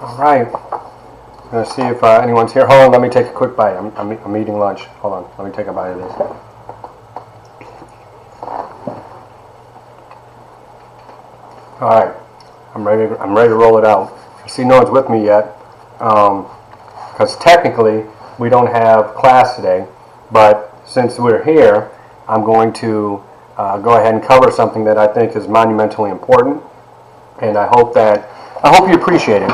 All right. I'm going to see if anyone's here. Hold on, let me take a quick bite. I'm eating lunch. Hold on, let me take a bite of this. All right, I'm ready to roll it out. I see no one's with me yet, because technically we don't have class today, but since we're here, I'm going to go ahead and cover something that I think is monumentally important, and I hope you appreciate it.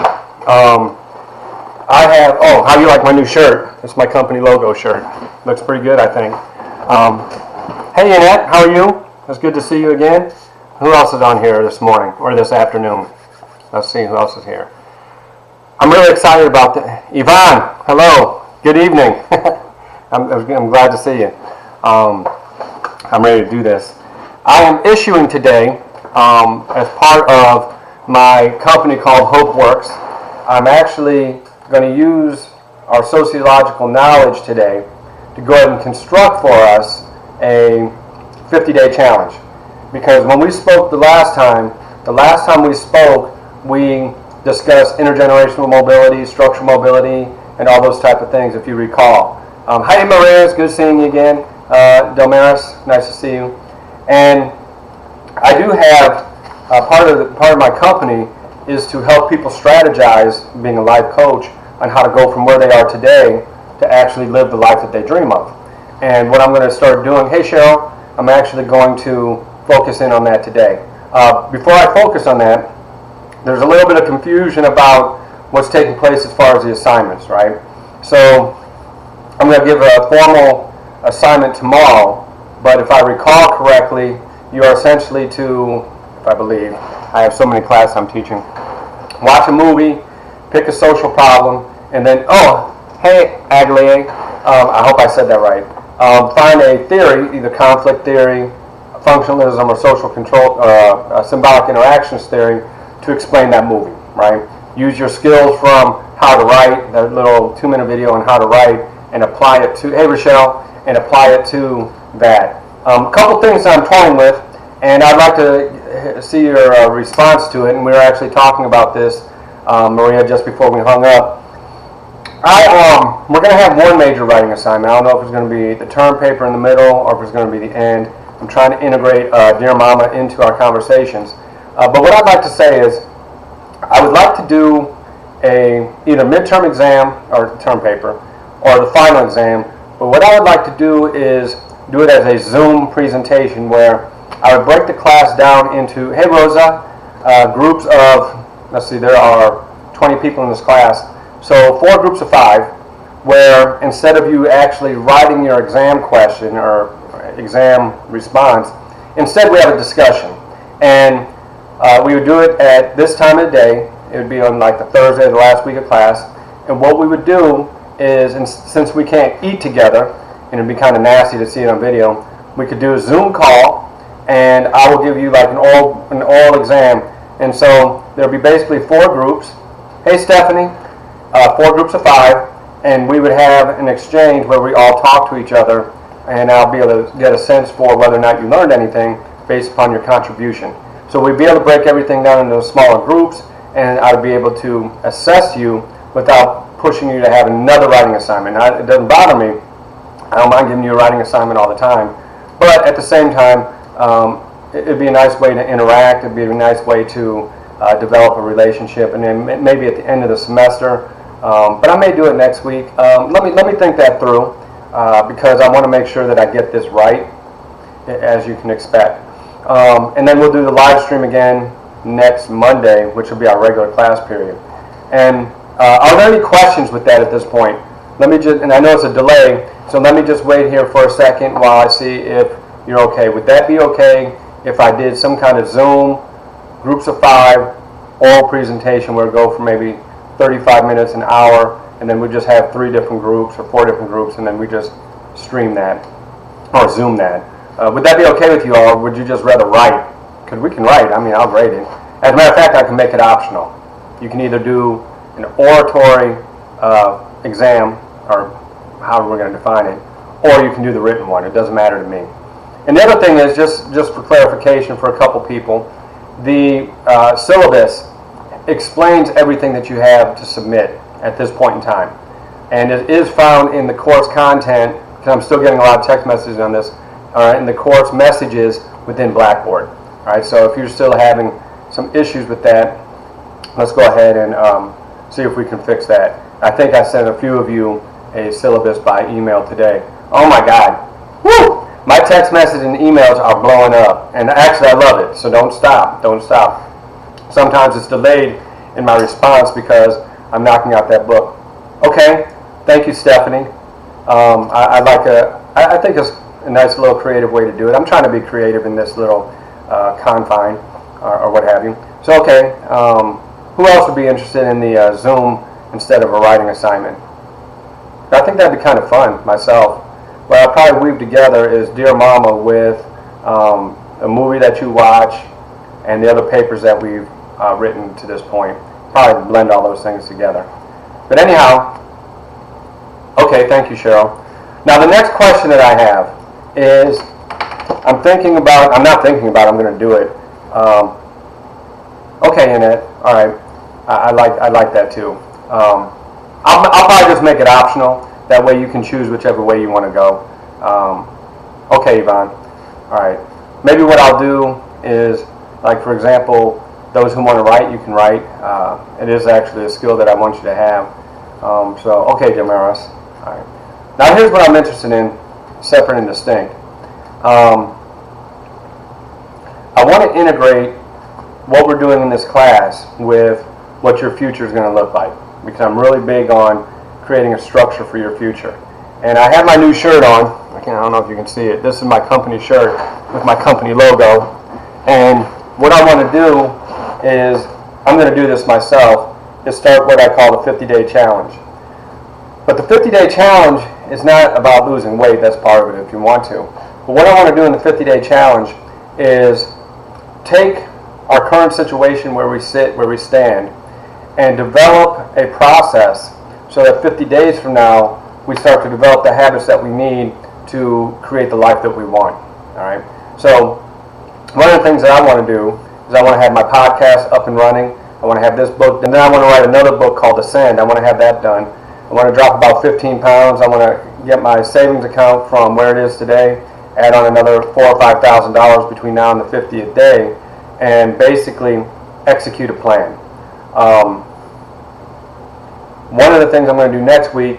How you like my new shirt? It's my company logo shirt. Looks pretty good, I think. Hey Annette, how are you? It's good to see you again. Who else is on here this morning or this afternoon? Let's see who else is here. I'm really excited about that. Yvonne, hello. Good evening. I'm glad to see you. I'm ready to do this. I am issuing today, as part of my company called HopeWorks, I'm actually going to use our sociological knowledge today to go ahead and construct for us a 50-day challenge. Because when we spoke the last time we spoke, we discussed intergenerational mobility, structural mobility, and all those type of things, if you recall. Hi, Maria, it's good seeing you again. Delmaris, nice to see you. And I do have part of my company is to help people strategize, being a life coach, on how to go from where they are today to actually live the life that they dream of. And what I'm going to start doing, hey Cheryl, I'm actually going to focus in on that today. Before I focus on that, there's a little bit of confusion about what's taking place as far as the assignments, right? So I'm going to give a formal assignment tomorrow, but if I recall correctly, you are essentially to, if I believe, I have so many classes I'm teaching, watch a movie, pick a social problem, and then, oh, hey, Aglaé, I hope I said that right. Find a theory, either conflict theory, functionalism, or social control, symbolic interactions theory, to explain that movie, right? Use your skills from how to write, that little 2-minute video on how to write, and apply it to, hey Rochelle, and apply it to that. A couple things I'm toying with, and I'd like to see your response to it, and we were actually talking about this, Maria, just before we hung up. We're going to have one major writing assignment. I don't know if it's going to be the term paper in the middle or if it's going to be the end. I'm trying to integrate Dear Mama into our conversations. But what I'd like to say is I would like to do either midterm exam or term paper or the final exam. But what I would like to do is do it as a Zoom presentation where I would break the class down into, hey Rosa, groups of, let's see, there are 20 people in this class. So 4 groups of 5, where instead of you actually writing your exam question or exam response, instead we have a discussion. And we would do it at this time of the day. It would be on like the Thursday of the last week of class. And what we would do is, since we can't eat together, and it'd be kind of nasty to see it on video, we could do a Zoom call, and I will give you like an oral exam. And so there'll be basically 4 groups. Hey Stephanie, 4 groups of 5, and we would have an exchange where we all talk to each other, and I'll be able to get a sense for whether or not you learned anything based upon your contribution. So we'd be able to break everything down into smaller groups, and I'd be able to assess you without pushing you to have another writing assignment. Now, it doesn't bother me. I don't mind giving you a writing assignment all the time, but at the same time, it'd be a nice way to interact. It'd be a nice way to develop a relationship, and then maybe at the end of the semester. But I may do it next week. Let me think that through, because I want to make sure that I get this right, as you can expect. And then we'll do the live stream again next Monday, which will be our regular class period. And are there any questions with that at this point? Let me just, and I know it's a delay, so let me just wait here for a second while I see if you're okay. Would that be okay if I did some kind of Zoom, groups of 5, oral presentation where it go for maybe 35 minutes, an hour, and then we just have 3 different groups or 4 different groups, and then we just stream that or Zoom that? Would that be okay with you all, or would you just rather write? Because we can write. I mean, I'll grade it. As a matter of fact, I can make it optional. You can either do an oratory exam, or however we're going to define it, or you can do the written one. It doesn't matter to me. And the other thing is, just for clarification for a couple people, the syllabus explains everything that you have to submit at this point in time. And it is found in the course content, because I'm still getting a lot of text messages on this, in the course messages within Blackboard. All right, so if you're still having some issues with that, let's go ahead and see if we can fix that. I think I sent a few of you a syllabus by email today. Oh my God. Woo! My text messages and emails are blowing up. And actually I love it, so don't stop. Don't stop. Sometimes it's delayed in my response because I'm knocking out that book. Okay, thank you, Stephanie. I think it's a nice little creative way to do it. I'm trying to be creative in this little confine or what have you. So okay, who else would be interested in the Zoom instead of a writing assignment? I think that'd be kind of fun myself. What I'll probably weave together is Dear Mama with a movie that you watch and the other papers that we've written to this point. Probably blend all those things together. But anyhow, okay, thank you, Cheryl. Now the next question that I have is, I'm going to do it. Okay, Annette, all right, I like that too. I'll probably just make it optional. That way you can choose whichever way you want to go. Okay, Yvonne, all right. Maybe what I'll do is, like for example, those who want to write, you can write. It is actually a skill that I want you to have. So, okay, Damaris. All right. Now here's what I'm interested in, separate and distinct. I want to integrate what we're doing in this class with what your future is going to look like, because I'm really big on creating a structure for your future. And I have my new shirt on. I don't know if you can see it. This is my company shirt with my company logo. And what I want to do is, I'm going to do this myself, is start what I call the 50-day challenge. But the 50-day challenge is not about losing weight. That's part of it if you want to. But what I want to do in the 50-day challenge is take our current situation where we sit, where we stand, and develop a process so that 50 days from now we start to develop the habits that we need to create the life that we want. All right. So one of the things that I want to do is I want to have my podcast up and running. I want to have this book, and then I want to write another book called Ascend. I want to have that done. I want to drop about 15 pounds. I want to get my savings account from where it is today, add on another $4,000 or $5,000 between now and the 50th day, and basically execute a plan. One of the things I'm going to do next week,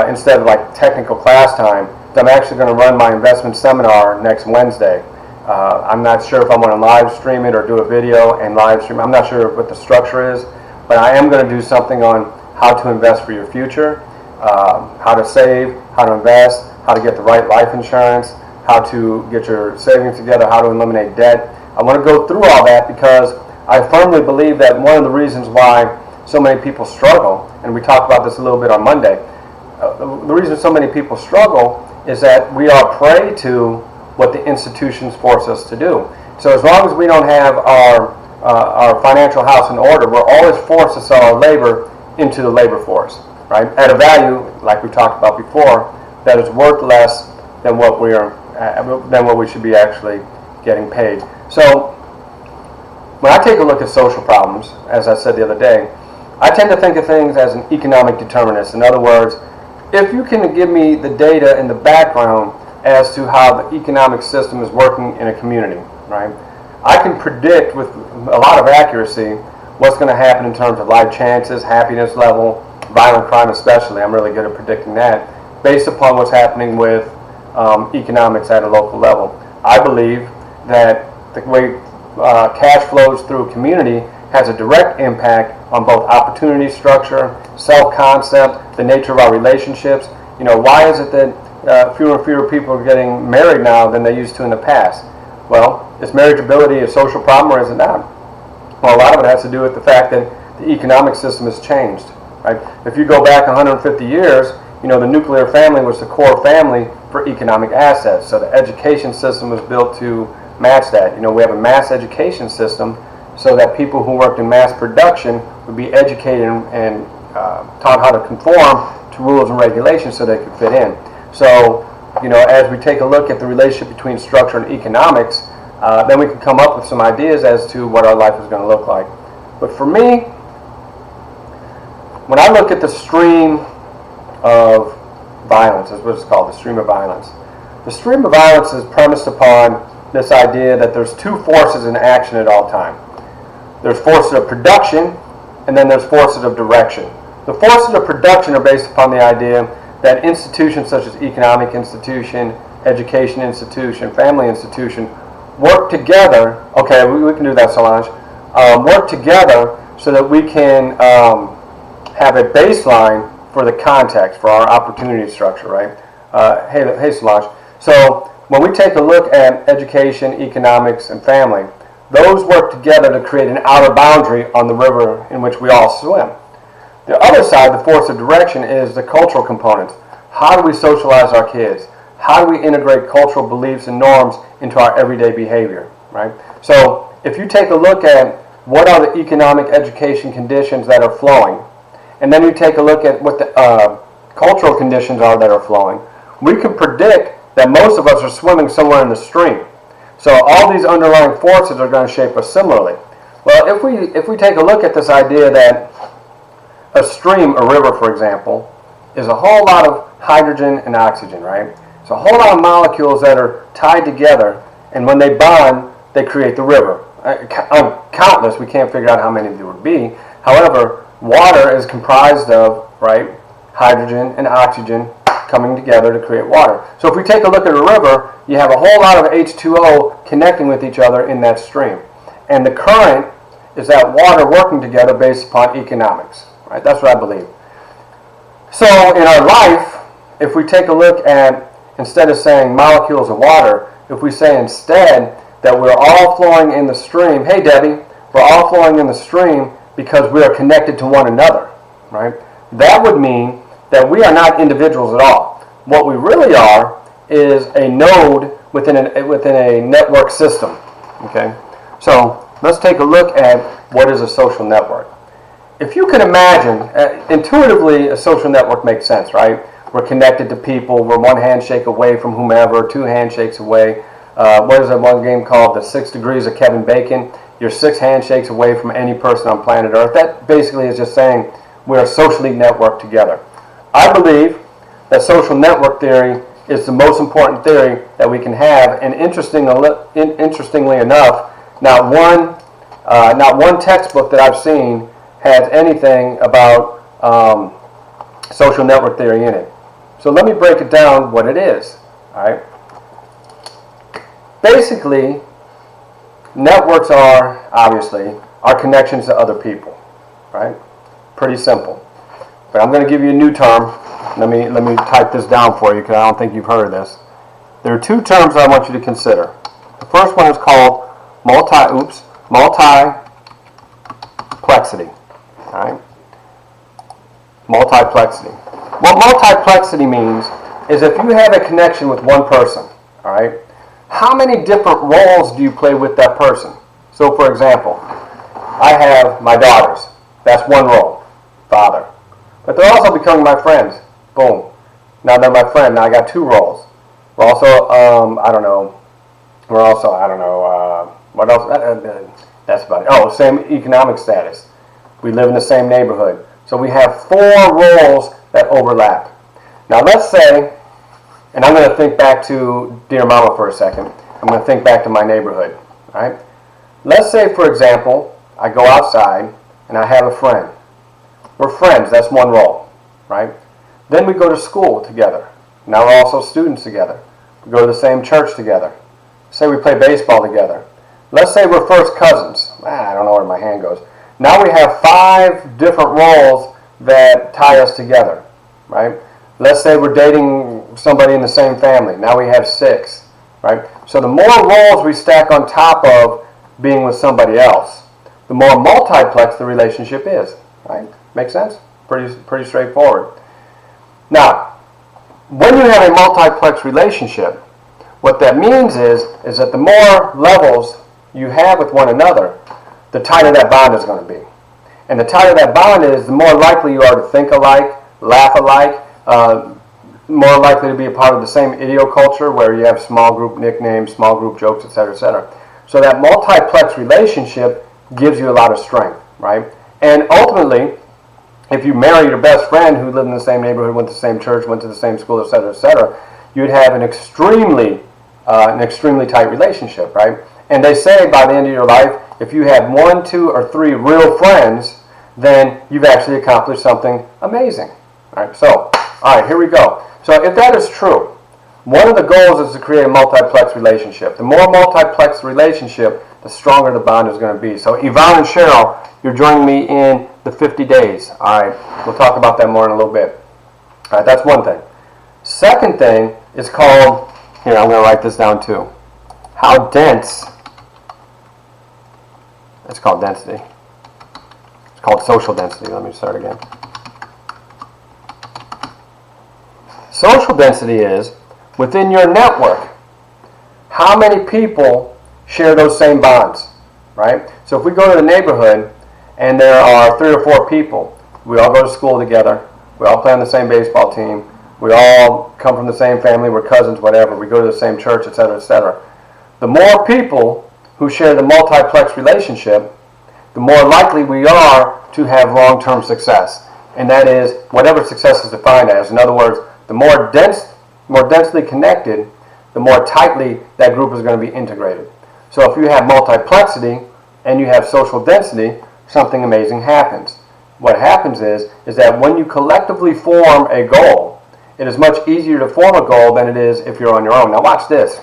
instead of like technical class time, is I'm actually going to run my investment seminar next Wednesday. I'm not sure if I want to live stream it or do a video and live stream. I'm not sure what the structure is, but I am going to do something on how to invest for your future, how to save, how to invest, how to get the right life insurance, how to get your savings together, how to eliminate debt. I want to go through all that because I firmly believe that one of the reasons why so many people struggle, and we talked about this a little bit on Monday, the reason so many people struggle is that we are prey to what the institutions force us to do. So as long as we don't have our financial house in order, we're always forced to sell our labor into the labor force, right? At a value, like we talked about before, that is worth less than what we should be actually getting paid. So when I take a look at social problems, as I said the other day, I tend to think of things as an economic determinist. In other words, if you can give me the data in the background as to how the economic system is working in a community, right? I can predict with a lot of accuracy what's going to happen in terms of life chances, happiness level, violent crime especially. I'm really good at predicting that based upon what's happening with economics at a local level. I believe that the way cash flows through a community has a direct impact on both opportunity structure, self-concept, the nature of our relationships. You know, why is it that fewer and fewer people are getting married now than they used to in the past? Well, is marriageability a social problem or is it not? Well, a lot of it has to do with the fact that the economic system has changed, right? If you go back 150 years, you know, the nuclear family was the core family for economic assets. So the education system was built to match that. You know, we have a mass education system so that people who worked in mass production would be educated and taught how to conform to rules and regulations so they could fit in. So, you know, as we take a look at the relationship between structure and economics, then we can come up with some ideas as to what our life is going to look like. But for me, when I look at the stream of violence, is what it's called, the stream of violence. The stream of violence is premised upon this idea that there's two forces in action at all time. There's forces of production, and then there's forces of direction. The forces of production are based upon the idea that institutions such as economic institution, education institution, family institution, work together. Okay, we can do that, Solange. Work together so that we can have a baseline for the context, for our opportunity structure, right? Hey, Solange. So when we take a look at education, economics, and family, those work together to create an outer boundary on the river in which we all swim. The other side, the force of direction, is the cultural components. How do we socialize our kids? How do we integrate cultural beliefs and norms into our everyday behavior, right? So if you take a look at what are the economic education conditions that are flowing, and then you take a look at what the cultural conditions are that are flowing, we can predict that most of us are swimming somewhere in the stream. So all these underlying forces are going to shape us similarly. Well, if we take a look at this idea that a stream, a river, for example, is a whole lot of hydrogen and oxygen, right? So a whole lot of molecules that are tied together, and when they bond, they create the river. Countless, we can't figure out how many there would be. However, water is comprised of, right, hydrogen and oxygen coming together to create water. So if we take a look at a river, you have a whole lot of H2O connecting with each other in that stream. And the current is that water working together based upon economics, right? That's what I believe. So in our life, if we take a look at, instead of saying molecules of water, if we say instead that we're all flowing in the stream, hey Debbie, we're all flowing in the stream because we are connected to one another, right? That would mean that we are not individuals at all. What we really are is a node within a network system, okay? So let's take a look at what is a social network. If you can imagine, intuitively a social network makes sense, right? We're connected to people, we're one handshake away from whomever, two handshakes away. What is that one game called, The 6 Degrees of Kevin Bacon? You're 6 handshakes away from any person on planet Earth. That basically is just saying we are socially networked together. I believe that social network theory is the most important theory that we can have, and interestingly enough, not one textbook that I've seen has anything about social network theory in it. So let me break it down what it is. All right. Basically, networks are, obviously, our connections to other people, right? Pretty simple. But I'm going to give you a new term. Let me type this down for you because I don't think you've heard of this. There are two terms I want you to consider. The first one is called multiplexity. All right? Multiplexity. What multiplexity means is if you have a connection with one person, all right, how many different roles do you play with that person? So, for example, I have my daughters. That's one role, father. But they're also becoming my friends. Boom. Now they're my friend. Now I got 2 roles. We're also, what else? That's about it. Oh, same economic status. We live in the same neighborhood. So we have 4 roles that overlap. Now let's say, and I'm going to think back to Dear Mama for a second. I'm going to think back to my neighborhood. All right? Let's say, for example, I go outside and I have a friend. We're friends. That's one role, right? Then we go to school together. Now we're also students together. We go to the same church together. Say we play baseball together. Let's say we're first cousins. I don't know where my hand goes. Now we have 5 different roles that tie us together, right? Let's say we're dating somebody in the same family. Now we have 6, right? So the more roles we stack on top of being with somebody else, the more multiplex the relationship is, right? Make sense? Pretty straightforward. Now, when you have a multiplex relationship, what that means is that the more levels you have with one another, the tighter that bond is going to be. And the tighter that bond is, the more likely you are to think alike, laugh alike, more likely to be a part of the same idioculture where you have small group nicknames, small group jokes, etc., etc. So that multiplex relationship gives you a lot of strength, right? And ultimately, if you marry your best friend who lived in the same neighborhood, went to the same church, went to the same school, etc., you'd have an extremely tight relationship, right? And they say by the end of your life, if you have 1, 2, or 3 real friends, then you've actually accomplished something amazing. All right, so, all right, here we go. So if that is true, one of the goals is to create a multiplex relationship. The more multiplex the relationship, the stronger the bond is going to be. So Yvonne and Cheryl, you're joining me in the 50 days. All right, we'll talk about that more in a little bit. All right, that's one thing. Second thing is called, here, I'm going to write this down too. How dense, it's called density. It's called social density. Let me start again. Social density is within your network, how many people share those same bonds, right? So if we go to the neighborhood and there are 3 or 4 people, we all go to school together, we all play on the same baseball team, we all come from the same family, we're cousins, whatever, we go to the same church, etc., etc. The more people who share the multiplex relationship, the more likely we are to have long-term success. And that is whatever success is defined as. In other words, the more densely connected, the more tightly that group is going to be integrated. So if you have multiplexity and you have social density, something amazing happens. What happens is that when you collectively form a goal, it is much easier to form a goal than it is if you're on your own. Now watch this.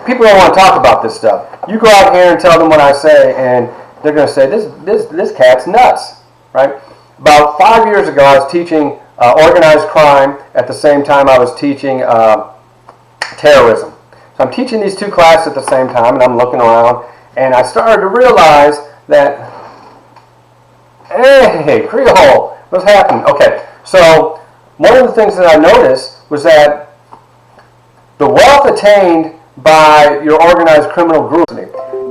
People don't want to talk about this stuff. You go out here and tell them what I say, and they're going to say, this cat's nuts, right? About 5 years ago, I was teaching organized crime at the same time I was teaching terrorism. So I'm teaching these 2 classes at the same time, and I'm looking around, and I started to realize that, hey, Creole, what's happening? Okay, so one of the things that I noticed was that the wealth attained by your organized criminal group,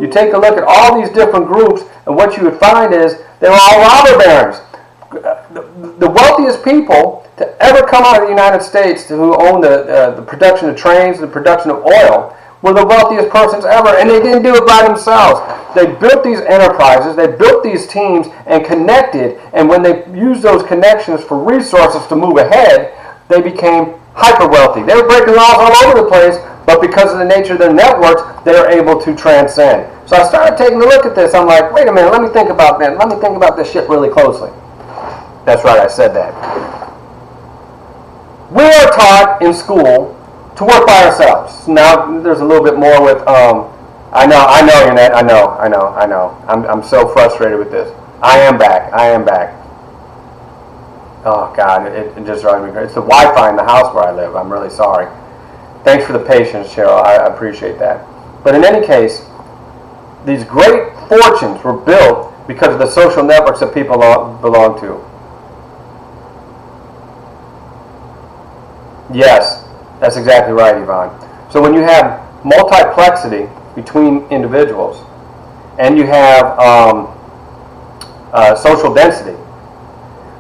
you take a look at all these different groups, and what you would find is they're all robber barons. The wealthiest people to ever come out of the United States who own the production of trains, the production of oil, were the wealthiest persons ever, and they didn't do it by themselves. They built these enterprises, they built these teams and connected, and when they used those connections for resources to move ahead, they became hyper wealthy. They were breaking laws all over the place, but because of the nature of their networks, they were able to transcend. So I started taking a look at this. I'm like, wait a minute, let me think about that. Let me think about this shit really closely. That's right, I said that. We are taught in school to work by ourselves. Now, there's a little bit more with, I know, Yannette, I know. I'm so frustrated with this. I am back. Oh, God, it just drives me crazy. It's the Wi-Fi in the house where I live. I'm really sorry. Thanks for the patience, Cheryl. I appreciate that. But in any case, these great fortunes were built because of the social networks that people belong to. Yes, that's exactly right, Yvonne. So when you have multiplexity between individuals and you have social density,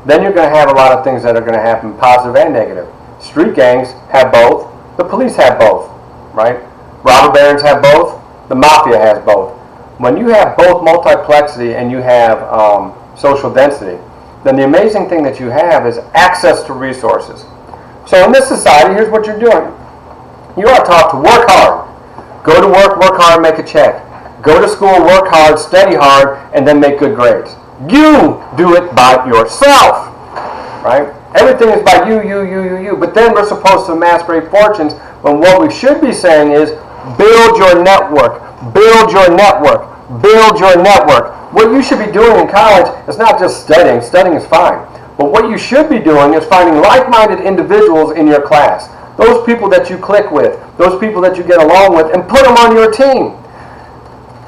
then you're going to have a lot of things that are going to happen, positive and negative. Street gangs have both. The police have both, right? Robber barons have both. The mafia has both. When you have both multiplexity and you have social density, then the amazing thing that you have is access to resources. So in this society, here's what you're doing. You are taught to work hard. Go to work hard, make a check. Go to school, work hard, study hard, and then make good grades. You do it by yourself, right? Everything is by you. But then we're supposed to amass great fortunes when what we should be saying is build your network. Build your network. Build your network. What you should be doing in college is not just studying. Studying is fine. But what you should be doing is finding like-minded individuals in your class. Those people that you click with. Those people that you get along with. And put them on your team.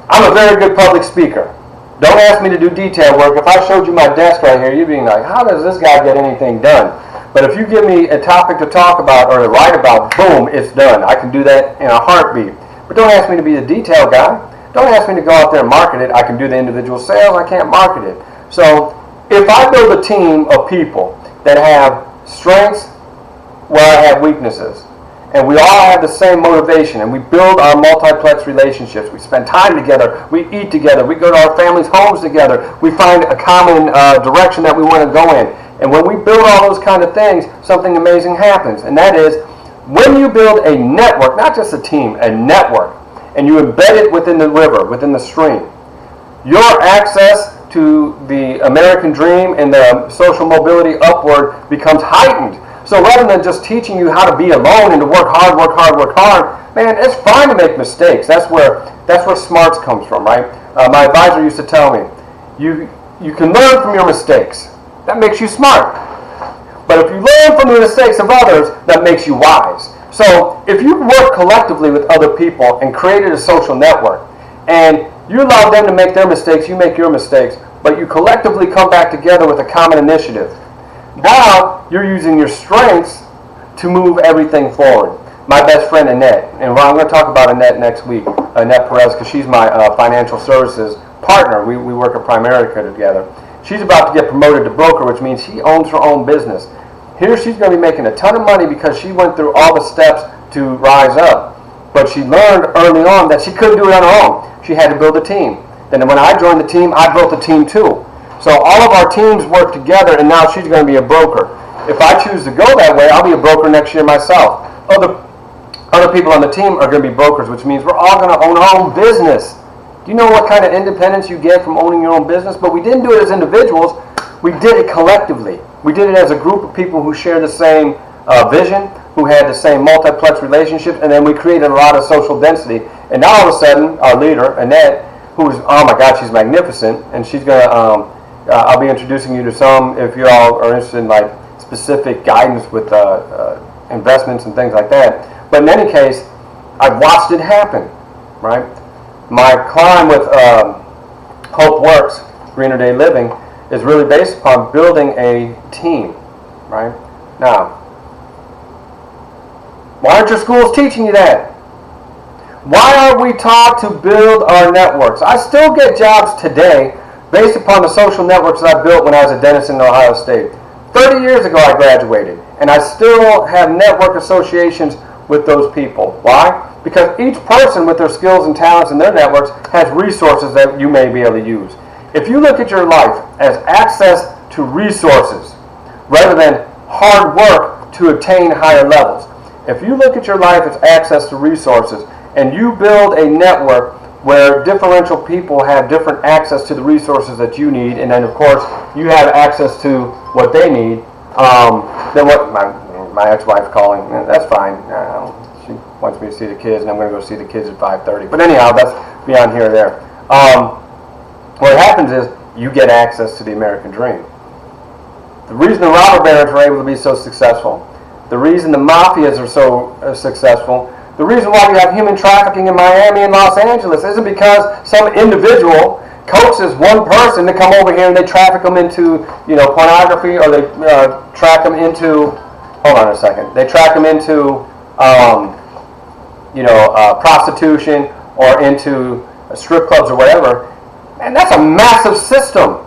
I'm a very good public speaker. Don't ask me to do detail work. If I showed you my desk right here, you'd be like, how does this guy get anything done? But if you give me a topic to talk about or to write about, boom, it's done. I can do that in a heartbeat. But don't ask me to be the detail guy. Don't ask me to go out there and market it. I can do the individual sales. I can't market it. So if I build a team of people that have strengths where I have weaknesses, and we all have the same motivation, and we build our multiplex relationships. We spend time together. We eat together. We go to our families' homes together. We find a common direction that we want to go in. And when we build all those kind of things, something amazing happens. And that is, when you build a network, not just a team, a network, and you embed it within the river, within the stream, your access to the American dream and the social mobility upward becomes heightened. So rather than just teaching you how to be alone and to work hard, man, it's fine to make mistakes. That's where smarts comes from, right? My advisor used to tell me, you can learn from your mistakes. That makes you smart. But if you learn from the mistakes of others, that makes you wise. So if you work collectively with other people and created a social network, and you allow them to make their mistakes, you make your mistakes, but you collectively come back together with a common initiative. Now you're using your strengths to move everything forward. My best friend Annette, and I'm going to talk about Annette next week, Annette Perez, because she's my financial services partner. We work at Primerica together. She's about to get promoted to broker, which means she owns her own business. Here she's going to be making a ton of money because she went through all the steps to rise up. But she learned early on that she couldn't do it on her own. She had to build a team. Then when I joined the team, I built a team too. So all of our teams work together, and now she's going to be a broker. If I choose to go that way, I'll be a broker next year myself. Other people on the team are going to be brokers, which means we're all going to own our own business. Do you know what kind of independence you get from owning your own business? But we didn't do it as individuals. We did it collectively. We did it as a group of people who share the same vision, who had the same multiplex relationships, and then we created a lot of social density. And now all of a sudden, our leader, Annette, who is, oh my God, she's magnificent, and she's going to, I'll be introducing you to some if you all are interested in like specific guidance with investments and things like that. But in any case, I've watched it happen, right? My climb with Hope Works, Greener Day Living, is really based upon building a team, right? Now, why aren't your schools teaching you that? Why aren't we taught to build our networks? I still get jobs today based upon the social networks that I built when I was a dentist in Ohio State. 30 years ago I graduated, and I still have network associations with those people. Why? Because each person with their skills and talents and their networks has resources that you may be able to use. If you look at your life as access to resources rather than hard work to attain higher levels, if you look at your life as access to resources and you build a network where differential people have different access to the resources that you need, and then of course you have access to what they need, then what my ex-wife's calling, that's fine. She wants me to see the kids, and I'm going to go see the kids at 5:30. But anyhow, that's beyond here or there. What happens is you get access to the American dream. The reason the robber barons are able to be so successful, the reason the mafias are so successful, the reason why we have human trafficking in Miami and Los Angeles isn't because some individual coaxes one person to come over here and they traffic them into, pornography, or they track them into, hold on a second, they track them into, prostitution or into strip clubs or whatever. And that's a massive system.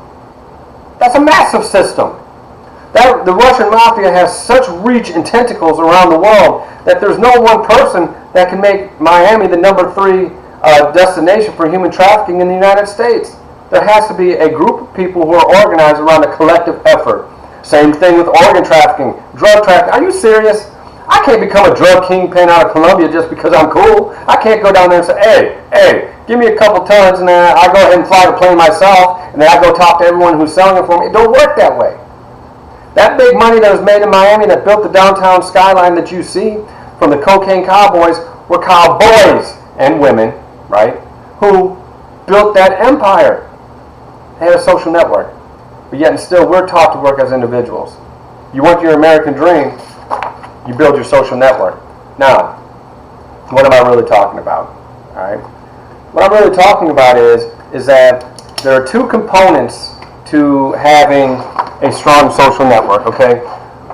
That's a massive system. The Russian mafia has such reach and tentacles around the world that there's no one person that can make Miami the number 3 destination for human trafficking in the United States. There has to be a group of people who are organized around a collective effort. Same thing with organ trafficking, drug trafficking. Are you serious? I can't become a drug kingpin out of Colombia just because I'm cool. I can't go down there and say, hey, give me a couple tons, and then I go ahead and fly the plane myself, and then I go talk to everyone who's selling it for me. It don't work that way. That big money that was made in Miami that built the downtown skyline that you see from the cocaine cowboys were cowboys and women, right, who built that empire. They had a social network. But yet and still we're taught to work as individuals. You want your American dream, you build your social network. Now, what am I really talking about? All right. What I'm really talking about is that there are 2 components to having a strong social network, okay?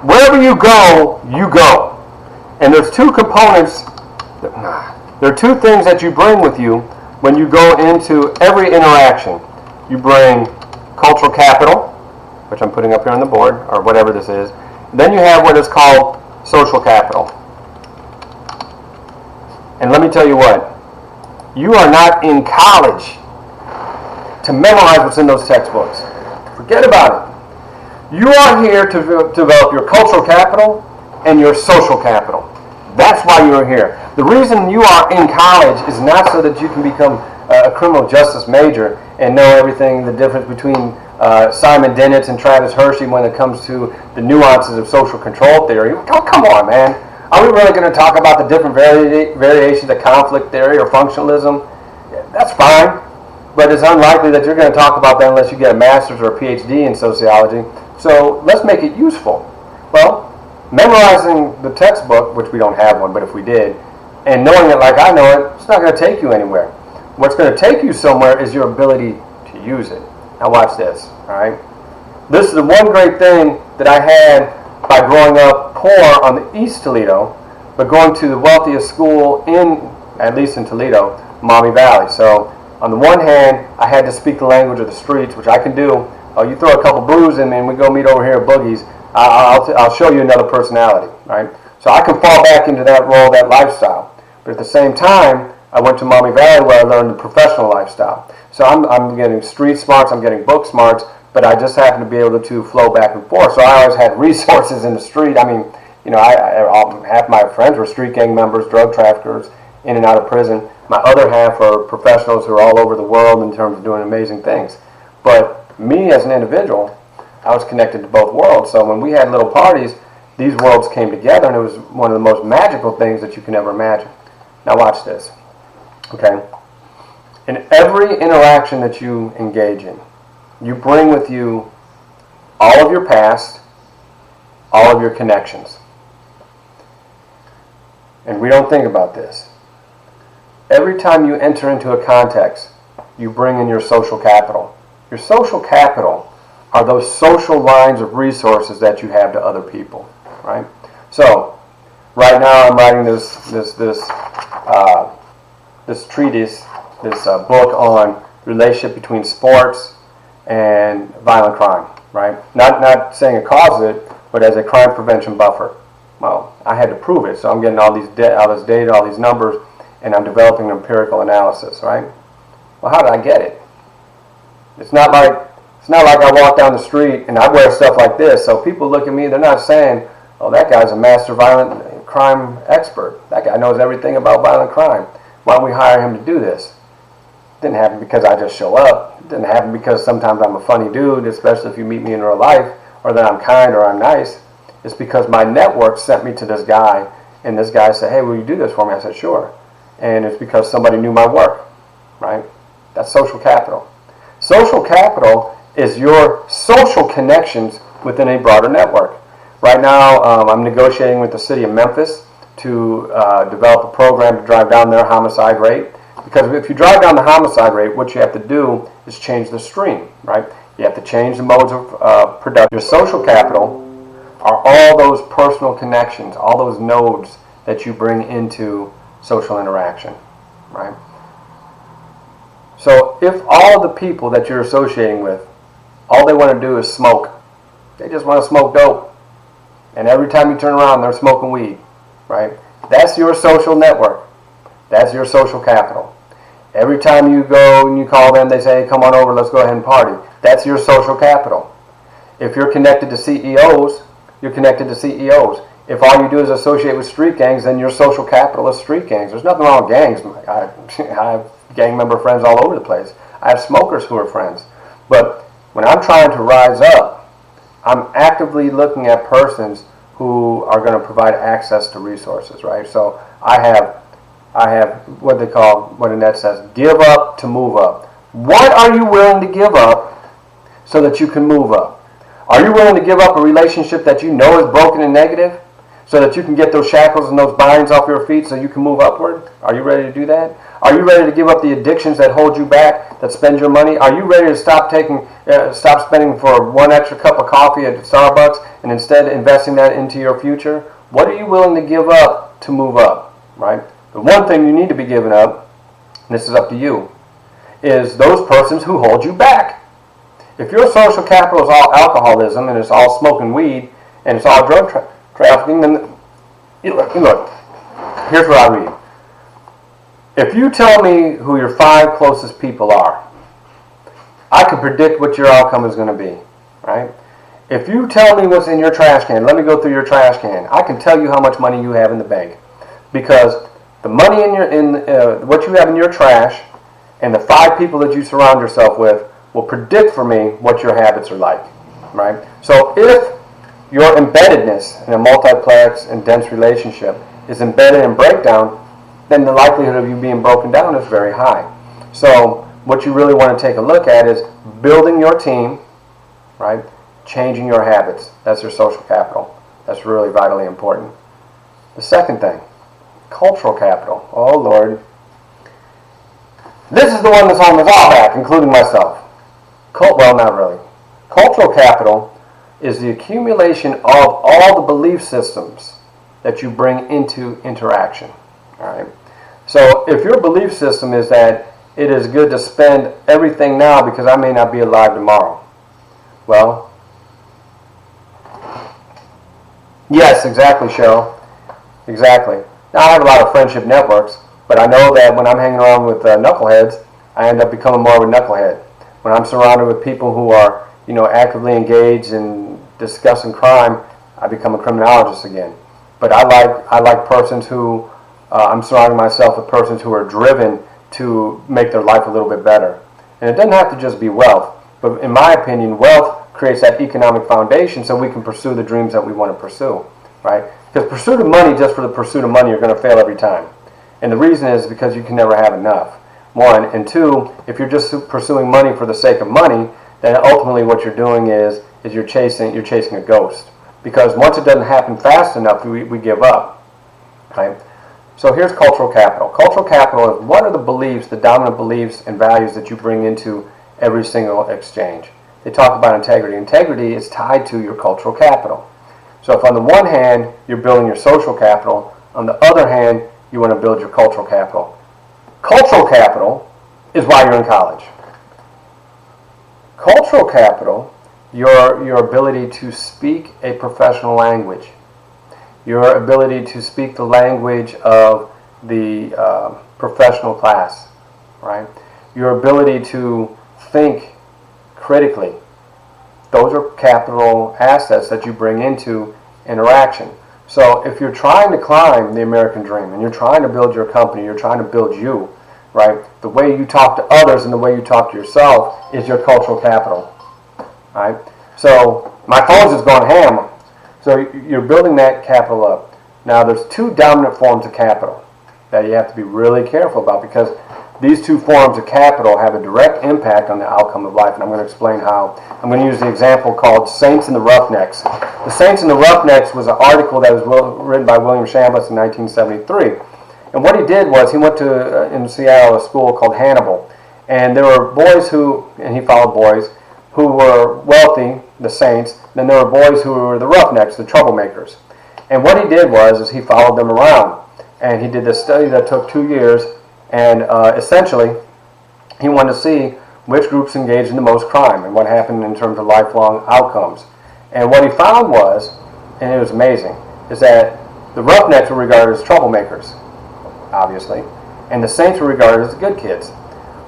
Wherever you go, you go. And there's 2 components, there are 2 things that you bring with you when you go into every interaction. You bring cultural capital, which I'm putting up here on the board, or whatever this is. Then you have what is called social capital. And let me tell you what, you are not in college to memorize what's in those textbooks. Forget about it. You are here to develop your cultural capital and your social capital. That's why you are here. The reason you are in college is not so that you can become a criminal justice major and know everything, the difference between Simon Dennett's and Travis Hershey when it comes to the nuances of social control theory. Come on, man. Are we really going to talk about the different variations of conflict theory or functionalism? Yeah, that's fine, but it's unlikely that you're going to talk about that unless you get a master's or a PhD in sociology. So let's make it useful. Well, memorizing the textbook, which we don't have one, but if we did, and knowing it like I know it, it's not going to take you anywhere. What's going to take you somewhere is your ability to use it. Now watch this, all right? This is the one great thing that I had by growing up poor on the East Toledo, but going to the wealthiest school at least in Toledo, Maumee Valley. So on the one hand, I had to speak the language of the streets, which I can do. Oh, you throw a couple brews in me and we go meet over here at Boogie's, I'll show you another personality, right? So I can fall back into that role, that lifestyle. But at the same time, I went to Maumee Valley where I learned the professional lifestyle. So I'm getting street smarts, I'm getting book smarts, but I just happen to be able to flow back and forth. So I always had resources in the street. I mean, you know, half my friends were street gang members, drug traffickers, in and out of prison. My other half are professionals who are all over the world in terms of doing amazing things. But me as an individual, I was connected to both worlds. So when we had little parties, these worlds came together, and it was one of the most magical things that you can ever imagine. Now watch this, okay? In every interaction that you engage in, you bring with you all of your past, all of your connections. And we don't think about this. Every time you enter into a context, you bring in your social capital. Your social capital are those social lines of resources that you have to other people, right? So, right now I'm writing this treatise, this book on relationship between sports and violent crime, right? Not saying it causes it, but as a crime prevention buffer. Well, I had to prove it, so I'm getting all this data, all these numbers, and I'm developing an empirical analysis, right? Well, how did I get it? It's not like I walk down the street and I wear stuff like this, so people look at me, they're not saying, oh, that guy's a master violent crime expert. That guy knows everything about violent crime. Why don't we hire him to do this? It didn't happen because I just show up. It didn't happen because sometimes I'm a funny dude, especially if you meet me in real life, or that I'm kind or I'm nice. It's because my network sent me to this guy, and this guy said, hey, will you do this for me? I said, sure. And it's because somebody knew my work, right? That's social capital. Social capital is your social connections within a broader network. Right now, I'm negotiating with the city of Memphis to develop a program to drive down their homicide rate. Because if you drive down the homicide rate, what you have to do is change the stream, right? You have to change the modes of production. Your social capital are all those personal connections, all those nodes that you bring into social interaction, right? So if all the people that you're associating with, all they want to do is smoke, they just want to smoke dope, and every time you turn around, they're smoking weed, right? That's your social network. That's your social capital. Every time you go and you call them, they say, hey, come on over, let's go ahead and party. That's your social capital. If you're connected to CEOs, you're connected to CEOs. If all you do is associate with street gangs, then your social capital is street gangs. There's nothing wrong with gangs. I have gang member friends all over the place. I have smokers who are friends. But when I'm trying to rise up, I'm actively looking at persons who are going to provide access to resources, right? So I have what they call, what Annette says, give up to move up. What are you willing to give up so that you can move up? Are you willing to give up a relationship that you know is broken and negative so that you can get those shackles and those binds off your feet so you can move upward? Are you ready to do that? Are you ready to give up the addictions that hold you back, that spend your money? Are you ready to stop spending for one extra cup of coffee at Starbucks and instead investing that into your future? What are you willing to give up to move up, right? The one thing you need to be giving up, and this is up to you, is those persons who hold you back. If your social capital is all alcoholism and it's all smoking weed and it's all drug trafficking, then look, here's what I read. If you tell me who your 5 closest people are, I can predict what your outcome is going to be, right? If you tell me what's in your trash can, let me go through your trash can. I can tell you how much money you have in the bank, because the money what you have in your trash and the 5 people that you surround yourself with will predict for me what your habits are like, right? So if your embeddedness in a multiplex and dense relationship is embedded in breakdown, then the likelihood of you being broken down is very high. So what you really want to take a look at is building your team, right? Changing your habits. That's your social capital. That's really vitally important. The second thing, cultural capital. Oh, Lord. This is the one that's on the back, including myself. Well, not really. Cultural capital is the accumulation of all the belief systems that you bring into interaction. All right. So if your belief system is that it is good to spend everything now because I may not be alive tomorrow. Well, yes, exactly, Cheryl. Exactly. Now, I have a lot of friendship networks, but I know that when I'm hanging around with knuckleheads, I end up becoming more of a knucklehead. When I'm surrounded with people who are, actively engaged in discussing crime, I become a criminologist again. But I like persons who, I'm surrounding myself with persons who are driven to make their life a little bit better. And it doesn't have to just be wealth, but in my opinion, wealth creates that economic foundation so we can pursue the dreams that we want to pursue, right? Because pursuit of money just for the pursuit of money, you're going to fail every time. And the reason is because you can never have enough. 1, and 2, if you're just pursuing money for the sake of money, then ultimately what you're doing is you're chasing a ghost. Because once it doesn't happen fast enough, we give up. Right? So here's cultural capital. Cultural capital is what are the beliefs, the dominant beliefs and values that you bring into every single exchange. They talk about integrity. Integrity is tied to your cultural capital. So if on the one hand you're building your social capital, on the other hand you want to build your cultural capital. Cultural capital is why you're in college. Cultural capital, your ability to speak a professional language, your ability to speak the language of the professional class, right? Your ability to think critically. Those are capital assets that you bring into interaction. So if you're trying to climb the American dream and you're trying to build your company, you're trying to build you, right? The way you talk to others and the way you talk to yourself is your cultural capital, right? So my phone's is going ham. So you're building that capital up. Now there's 2 dominant forms of capital that you have to be really careful about, because these 2 forms of capital have a direct impact on the outcome of life, and I'm going to explain how. I'm going to use the example called Saints and the Roughnecks. The Saints and the Roughnecks was an article that was written by William Chambliss in 1973. And what he did was he went to, in Seattle, a school called Hannibal. And there were boys and he followed boys, who were wealthy, the saints. Then there were boys who were the roughnecks, the troublemakers. And what he did was he followed them around. And he did this study that took 2 years. And essentially, he wanted to see which groups engaged in the most crime and what happened in terms of lifelong outcomes. And what he found was, and it was amazing, is that the roughnecks were regarded as troublemakers, obviously, and the saints were regarded as the good kids.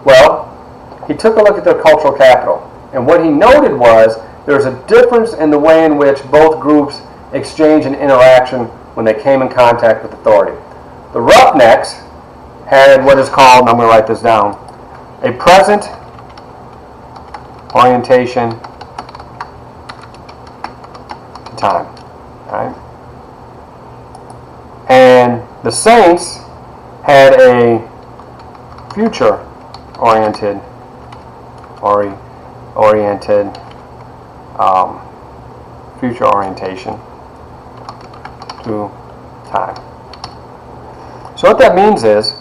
Well, he took a look at their cultural capital, and what he noted was there's a difference in the way in which both groups exchange and interaction when they came in contact with authority. The roughnecks had what is called, and I'm going to write this down, a present orientation to time. Right? And the saints had a future oriented future orientation to time. So what that means is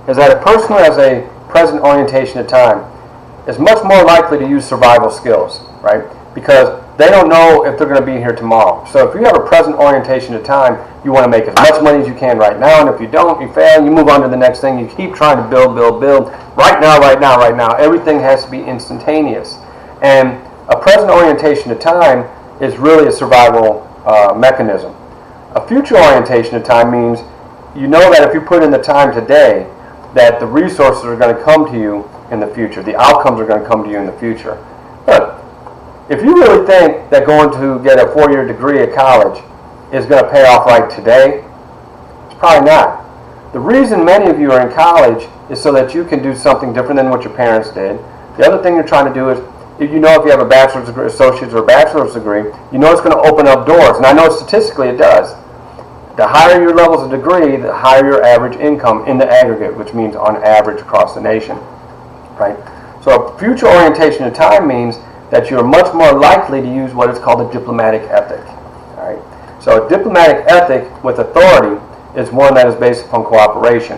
that a person who has a present orientation to time is much more likely to use survival skills, right? Because they don't know if they're going to be here tomorrow. So if you have a present orientation to time, you want to make as much money as you can right now, and if you don't, you fail, and you move on to the next thing. You keep trying to build. Right now. Everything has to be instantaneous. And a present orientation to time is really a survival mechanism. A future orientation to time means you know that if you put in the time today, that the resources are going to come to you in the future. The outcomes are going to come to you in the future. Look, If you really think that going to get a 4-year degree at college is going to pay off right today, it's probably not. The reason many of you are in college is so that you can do something different than what your parents did. The other thing you're trying to do is, if you have a bachelor's degree, associate's, or bachelor's degree, you know it's going to open up doors. And I know statistically it does. The higher your levels of degree, the higher your average income in the aggregate, which means on average across the nation. Right? So a future orientation of time means that you're much more likely to use what is called a diplomatic ethic. All right? So a diplomatic ethic with authority is one that is based upon cooperation.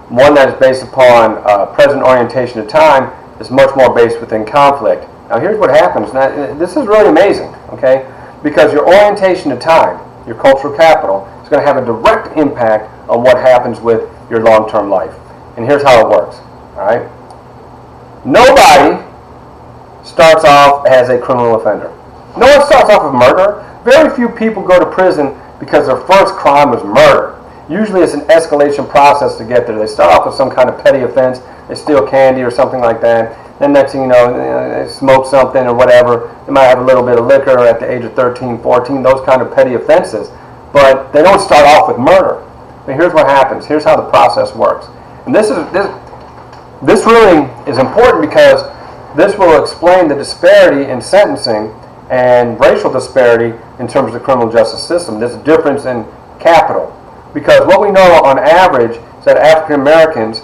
One that is based upon present orientation of time is much more based within conflict. Now here's what happens. Now, this is really amazing, okay? Because your orientation of time, your cultural capital, is going to have a direct impact on what happens with your long-term life. And here's how it works, all right? Nobody starts off as a criminal offender. No one starts off with murder. Very few people go to prison because their first crime was murder. Usually it's an escalation process to get there. They start off with some kind of petty offense. They steal candy or something like that. Then next thing you know, they smoke something or whatever. They might have a little bit of liquor at the age of 13, 14, those kind of petty offenses. But they don't start off with murder. But here's what happens. Here's how the process works. And this really is important because this will explain the disparity in sentencing and racial disparity in terms of the criminal justice system. There's a difference in capital. Because what we know on average is that African Americans,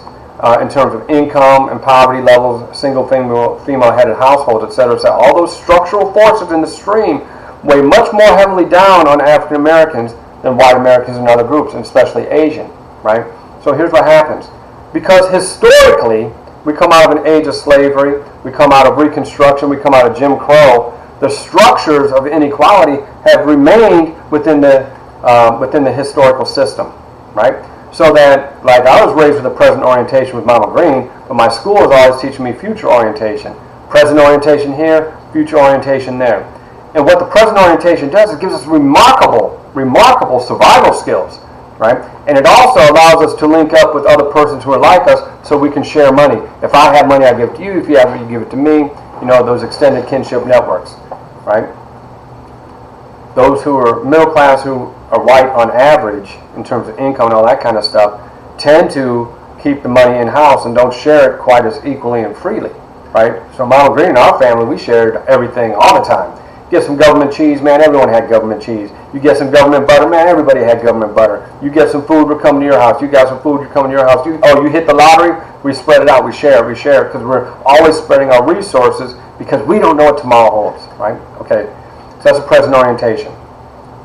in terms of income and poverty levels, single female-headed households, etc., all those structural forces in the stream weigh much more heavily down on African Americans than white Americans and other groups, and especially Asian, right? So here's what happens. Because historically, we come out of an age of slavery, we come out of Reconstruction, we come out of Jim Crow, the structures of inequality have remained within the historical system, right? So that, like, I was raised with a present orientation with Mama Green, but my school is always teaching me future orientation. Present orientation here, future orientation there. And what the present orientation does is it gives us remarkable survival skills, right? And it also allows us to link up with other persons who are like us so we can share money. If I have money, I give it to you. If you have it, you give it to me. You know, those extended kinship networks, right? Those who are middle class, who are white on average in terms of income and all that kind of stuff, tend to keep the money in-house and don't share it quite as equally and freely, right? So Mama Green and our family, we shared everything all the time. Get some government cheese, man, everyone had government cheese. You get some government butter, man, everybody had government butter. You get some food, we're coming to your house. You got some food, you're coming to your house. You hit the lottery, we spread it out, we share it, because we're always spreading our resources because we don't know what tomorrow holds, right? Okay, so that's a present orientation.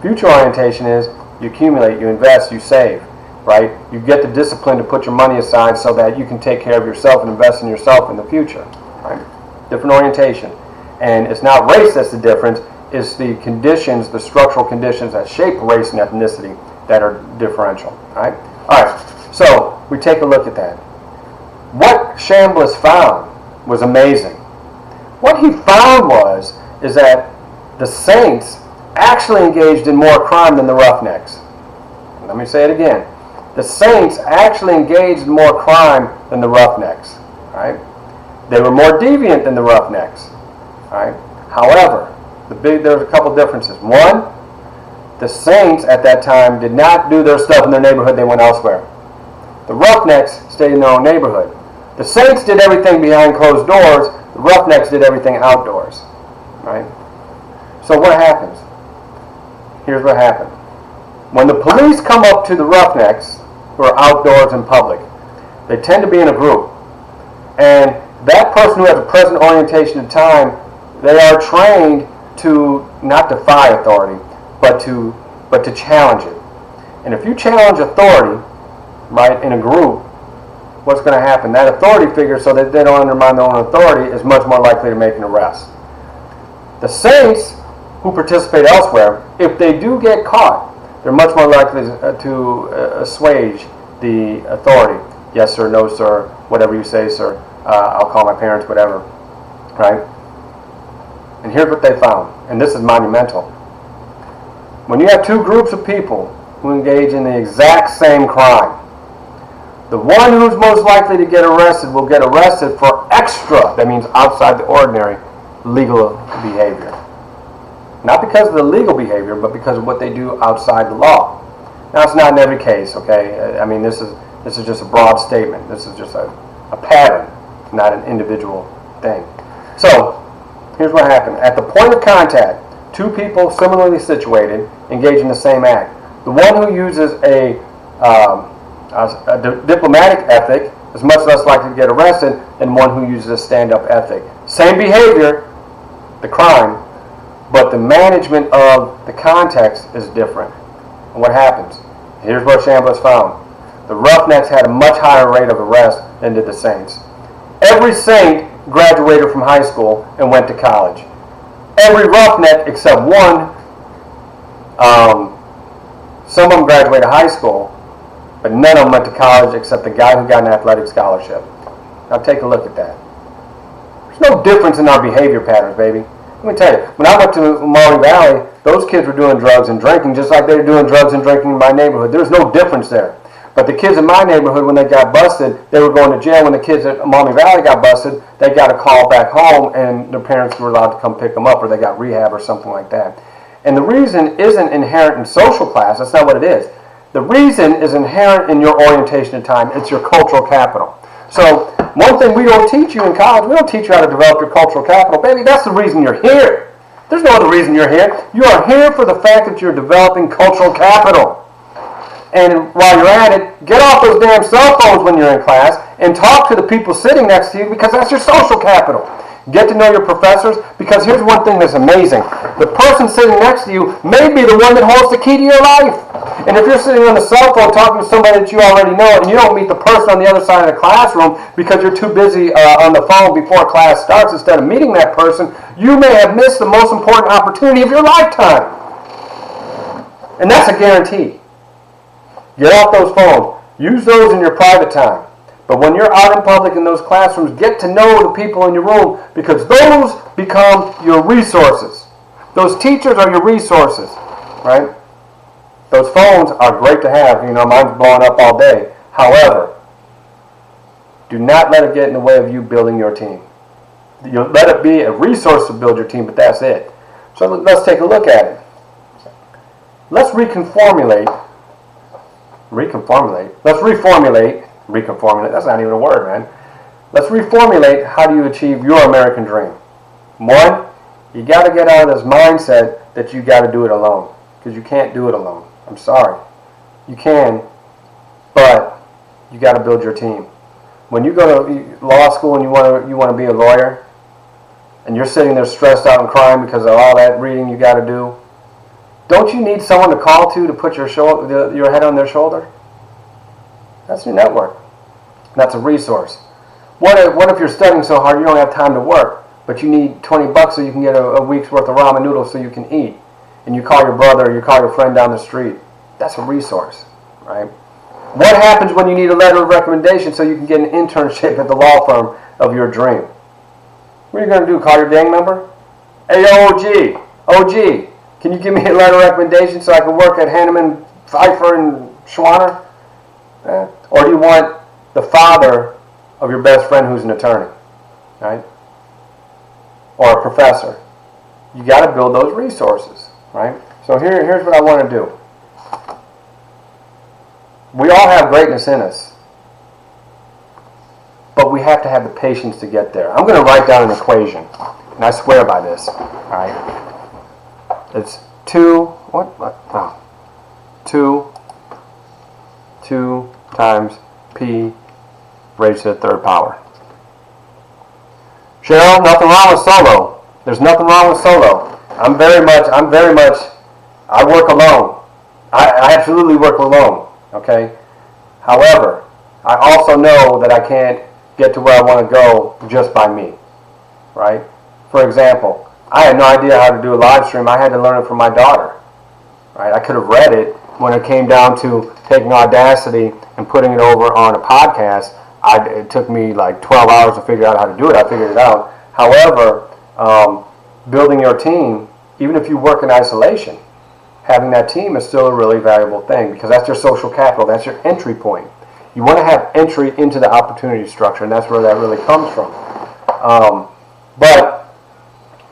Future orientation is you accumulate, you invest, you save, right? You get the discipline to put your money aside so that you can take care of yourself and invest in yourself in the future, right? Different orientation. And it's not race that's the difference, it's the conditions, the structural conditions that shape race and ethnicity that are differential, right? All right, so we take a look at that. What Chambliss found was amazing. What he found is that the saints actually engaged in more crime than the roughnecks. Let me say it again. The saints actually engaged in more crime than the roughnecks. Right? They were more deviant than the roughnecks. Right? However, there's a couple differences. One, the saints at that time did not do their stuff in their neighborhood, they went elsewhere. The roughnecks stayed in their own neighborhood. The saints did everything behind closed doors, the roughnecks did everything outdoors. Right? So what happens? Here's what happened. When the police come up to the roughnecks who are outdoors in public, they tend to be in a group. And that person who has a present orientation of time, they are trained to not defy authority, but to challenge it. And if you challenge authority, right, in a group, what's going to happen? That authority figure, so that they don't undermine their own authority, is much more likely to make an arrest. The saints who participate elsewhere, if they do get caught, they're much more likely to assuage the authority. Yes, sir, no, sir, whatever you say, sir. I'll call my parents, whatever. Right? And here's what they found, and this is monumental. When you have two groups of people who engage in the exact same crime, the one who's most likely to get arrested will get arrested for extra, that means outside the ordinary, legal behavior. Not because of the legal behavior, but because of what they do outside the law. Now, it's not in every case, okay? I mean, this is just a broad statement. This is just a pattern, not an individual thing. So, here's what happened. At the point of contact, two people similarly situated engage in the same act. The one who uses a diplomatic ethic is much less likely to get arrested than one who uses a stand-up ethic. Same behavior, the crime, but the management of the context is different. And what happens? Here's what Chambliss found. The Roughnecks had a much higher rate of arrest than did the Saints. Every Saint graduated from high school and went to college. Every Roughneck except one, some of them graduated high school, but none of them went to college except the guy who got an athletic scholarship. Now take a look at that. There's no difference in our behavior patterns, baby. Let me tell you, when I went to Molly Valley, those kids were doing drugs and drinking just like they were doing drugs and drinking in my neighborhood. There's no difference there. But the kids in my neighborhood, when they got busted, they were going to jail. When the kids at Maumee Valley got busted, they got a call back home and their parents were allowed to come pick them up, or they got rehab or something like that. And the reason isn't inherent in social class. That's not what it is. The reason is inherent in your orientation of time. It's your cultural capital. So one thing we don't teach you in college, we don't teach you how to develop your cultural capital. Baby, that's the reason you're here. There's no other reason you're here. You are here for the fact that you're developing cultural capital. And while you're at it, get off those damn cell phones when you're in class and talk to the people sitting next to you, because that's your social capital. Get to know your professors, because here's one thing that's amazing. The person sitting next to you may be the one that holds the key to your life. And if you're sitting on the cell phone talking to somebody that you already know and you don't meet the person on the other side of the classroom because you're too busy on the phone before class starts instead of meeting that person, you may have missed the most important opportunity of your lifetime. And that's a guarantee. Get off those phones. Use those in your private time. But when you're out in public in those classrooms, get to know the people in your room, because those become your resources. Those teachers are your resources, right? Those phones are great to have. You know, mine's blowing up all day. However, do not let it get in the way of you building your team. You let it be a resource to build your team, but that's it. So let's take a look at it. Let's reformulate. That's not even a word, man. Let's reformulate. How do you achieve your American dream? One, you got to get out of this mindset that you got to do it alone, because you can't do it alone. I'm sorry. You can, but you got to build your team. When you go to law school and you want to be a lawyer, and you're sitting there stressed out and crying because of all that reading you got to do, don't you need someone to call to put your head on their shoulder? That's your network. That's a resource. What if you're studying so hard you don't have time to work, but you need $20 so you can get a week's worth of ramen noodles so you can eat, and you call your brother or you call your friend down the street? That's a resource, right? What happens when you need a letter of recommendation so you can get an internship at the law firm of your dream? What are you going to do, call your gang member? Hey, OG, can you give me a letter of recommendation so I can work at Hanneman, Pfeiffer, and Schwaner? Or do you want the father of your best friend who's an attorney, right? Or a professor? You got to build those resources, right? So here's what I want to do. We all have greatness in us, but we have to have the patience to get there. I'm going to write down an equation, and I swear by this, all right? It's 2 times P raised to the third power. Cheryl, nothing wrong with solo. There's nothing wrong with solo. I work alone. I absolutely work alone, okay? However, I also know that I can't get to where I want to go just by me, right? For example, I had no idea how to do a live stream. I had to learn it from my daughter, right? I could have read it. When it came down to taking Audacity and putting it over on a podcast, it took me like 12 hours to figure out how to do it. I figured it out. However, building your team, even if you work in isolation, having that team is still a really valuable thing, because that's your social capital. That's your entry point. You want to have entry into the opportunity structure, and that's where that really comes from. But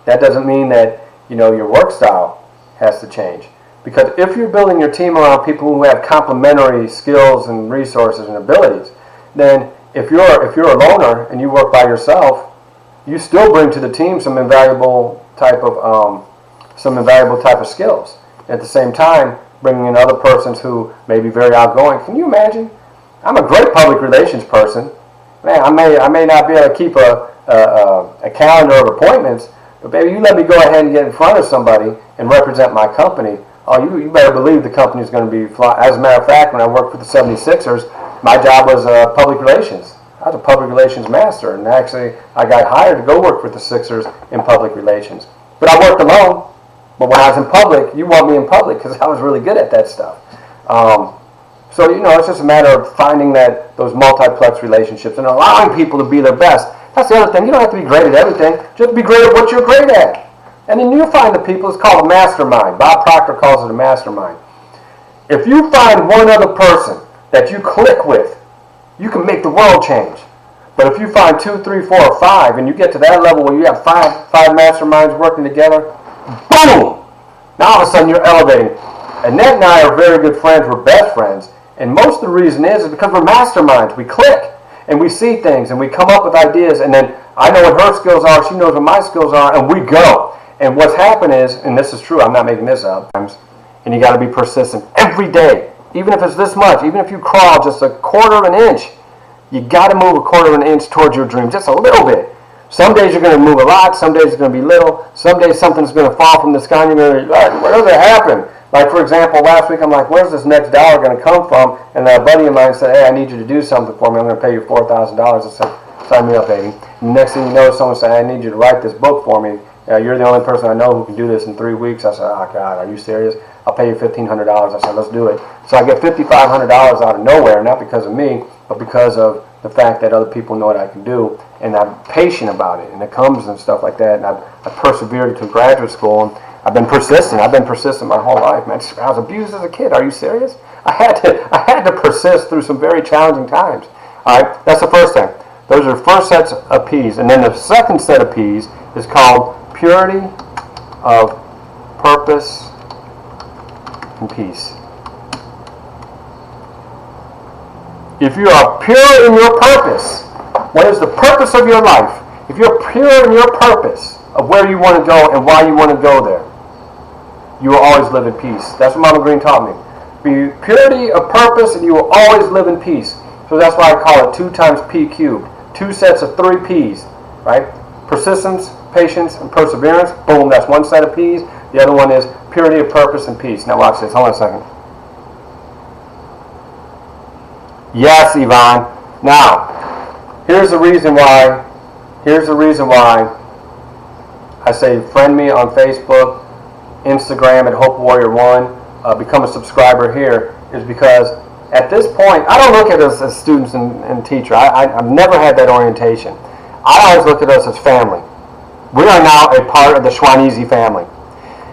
that doesn't mean that your work style has to change. Because if you're building your team around people who have complementary skills and resources and abilities, then if you're a loner and you work by yourself, you still bring to the team some invaluable type of skills. At the same time, bringing in other persons who may be very outgoing. Can you imagine? I'm a great public relations person. Man, I may not be able to keep a calendar of appointments, but baby, you let me go ahead and get in front of somebody and represent my company. Oh, you better believe the company's going to be flying. As a matter of fact, when I worked for the 76ers, my job was public relations. I was a public relations master, and actually I got hired to go work with the Sixers in public relations. But I worked alone. But when I was in public, you want me in public because I was really good at that stuff. So it's just a matter of finding those multiplex relationships and allowing people to be their best. That's the other thing. You don't have to be great at everything. Just be great at what you're great at. And then you'll find the people. It's called a mastermind. Bob Proctor calls it a mastermind. If you find one other person that you click with, you can make the world change. But if you find 2, 3, 4, or 5, and you get to that level where you have five masterminds working together, boom! Now all of a sudden you're elevating. Annette and I are very good friends. We're best friends. And most of the reason is because we're masterminds. We click and we see things and we come up with ideas. And then I know what her skills are. She knows what my skills are. And we go. And what's happened is, and this is true, I'm not making this up, and you got to be persistent every day. Even if it's this much, even if you crawl just a quarter of an inch, you got to move a quarter of an inch towards your dream, just a little bit. Some days you're going to move a lot, some days it's going to be little, some days something's going to fall from the sky and you're going to be like, where does it happen? Like, for example, last week I'm like, where's this next dollar going to come from? And a buddy of mine said, hey, I need you to do something for me. I'm going to pay you $4,000. I said, sign me up, baby. And the next thing you know, someone said, I need you to write this book for me. You're the only person I know who can do this in 3 weeks. I said, oh, God, are you serious? I'll pay you $1,500. I said, let's do it. So I get $5,500 out of nowhere, not because of me, but because of the fact that other people know what I can do. And I'm patient about it. And it comes and stuff like that. And I persevered to graduate school. And I've been persistent. I've been persistent my whole life, man. I was abused as a kid. Are you serious? I had to persist through some very challenging times. All right, that's the first thing. Those are the first sets of P's. And then the second set of P's is called purity of purpose and peace. If you are pure in your purpose, what is the purpose of your life? If you're pure in your purpose of where you want to go and why you want to go there, you will always live in peace. That's what Mama Green taught me. Be purity of purpose and you will always live in peace. So that's why I call it 2 times P cubed. 2 sets of 3 P's, right? Persistence, patience, and perseverance. Boom, that's one set of P's. The other one is purity of purpose and peace. Now watch this. Hold on a second. Yes, Yvonne. Now, here's the reason why I say friend me on Facebook, Instagram at Hope Warrior 1, become a subscriber here, is because at this point, I don't look at us as students and teacher. I've never had that orientation. I always look at us as family. We are now a part of the Schwaneezy family.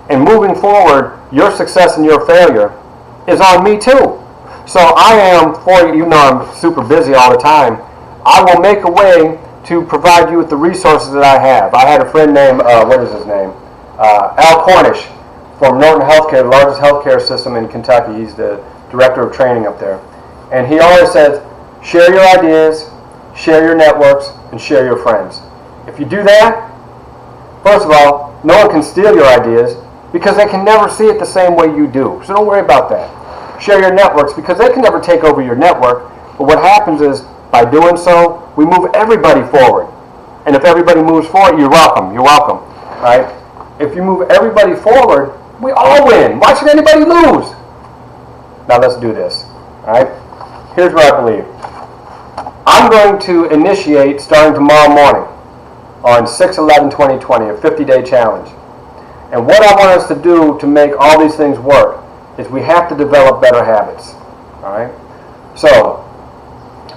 And moving forward, your success and your failure is on me too. So I am, for you know I'm super busy all the time, I will make a way to provide you with the resources that I have. I had a friend named, what is his name? Al Cornish from Norton Healthcare, the largest healthcare system in Kentucky. He's the director of training up there. And he always says, share your ideas, share your networks, and share your friends. If you do that, first of all, no one can steal your ideas because they can never see it the same way you do. So don't worry about that. Share your networks because they can never take over your network. But what happens is, by doing so, we move everybody forward. And if everybody moves forward, you're welcome. You're welcome. Right? If you move everybody forward, we all win. Why should anybody lose? Now let's do this. All right? Here's what I believe. I'm going to initiate, starting tomorrow morning, on 6/11/2020, a 50-day challenge. And what I want us to do to make all these things work is we have to develop better habits. All right? So,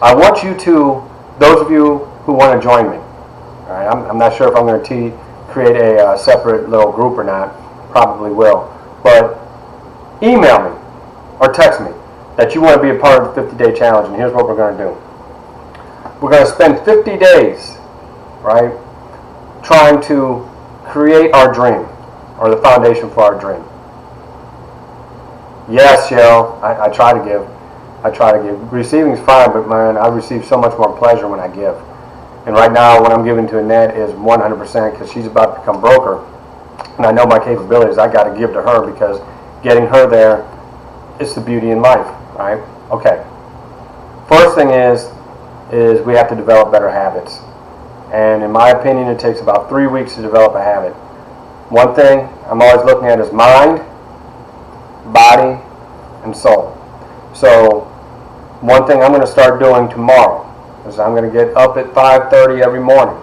I want you to, those of you who want to join me, all right? I'm not sure if I'm going to create a separate little group or not. Probably will. But email me or text me that you want to be a part of the 50-day challenge. And here's what we're going to do. We're going to spend 50 days, right, trying to create our dream. or the foundation for our dream? Yes, Cheryl, I try to give. I try to give. Receiving's fine, but man, I receive so much more pleasure when I give. And right now, what I'm giving to Annette is 100% because she's about to become broker. And I know my capabilities. I got to give to her because getting her there, it's the beauty in life, right? Okay. First thing is we have to develop better habits. And in my opinion, it takes about 3 weeks to develop a habit. One thing I'm always looking at is mind, body, and soul. So one thing I'm going to start doing tomorrow is I'm going to get up at 5:30 every morning,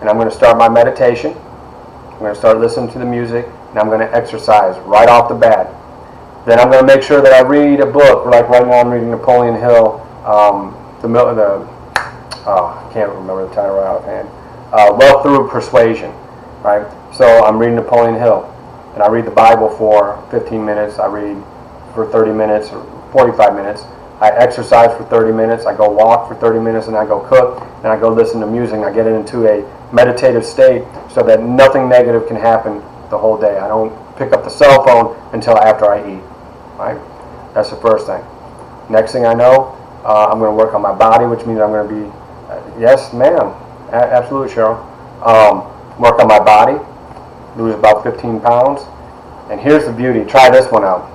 and I'm going to start my meditation. I'm going to start listening to the music, and I'm going to exercise right off the bat. Then I'm going to make sure that I read a book. Like right now, I'm reading Napoleon Hill. I can't remember the title right offhand. Wealth Through Persuasion, right? So I'm reading Napoleon Hill, and I read the Bible for 15 minutes. I read for 30 minutes or 45 minutes. I exercise for 30 minutes. I go walk for 30 minutes, and I go cook, and I go listen to music. And I get into a meditative state so that nothing negative can happen the whole day. I don't pick up the cell phone until after I eat, right? That's the first thing. Next thing I know, I'm going to work on my body, which means I'm going to be, yes, ma'am, absolutely, Cheryl. Work on my body, lose about 15 pounds. And here's the beauty. Try this one out.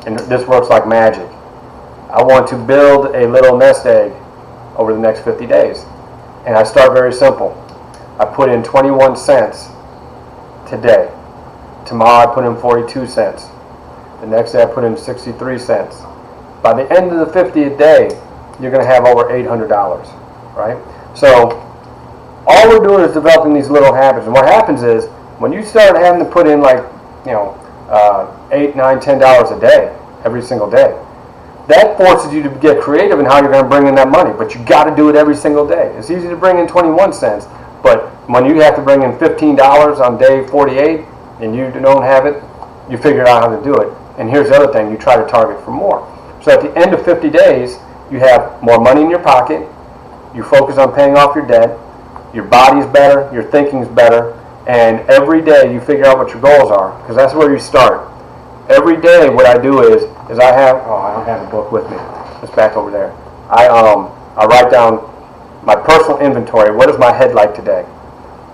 And this works like magic. I want to build a little nest egg over the next 50 days. And I start very simple. I put in 21 cents today. Tomorrow I put in 42 cents. The next day I put in 63 cents. By the end of the 50th day, you're going to have over $800, right? So all we're doing is developing these little habits. And what happens is when you start having to put in like, $8, $9, $10 a day, every single day, that forces you to get creative in how you're going to bring in that money. But you got to do it every single day. It's easy to bring in 21 cents, but when you have to bring in $15 on day 48 and you don't have it, you figure out how to do it. And here's the other thing, you try to target for more. So at the end of 50 days, you have more money in your pocket, you focus on paying off your debt, your body's better, your thinking's better, and every day you figure out what your goals are, because that's where you start. Every day what I do is I don't have the book with me. It's back over there. I write down my personal inventory. What is my head like today?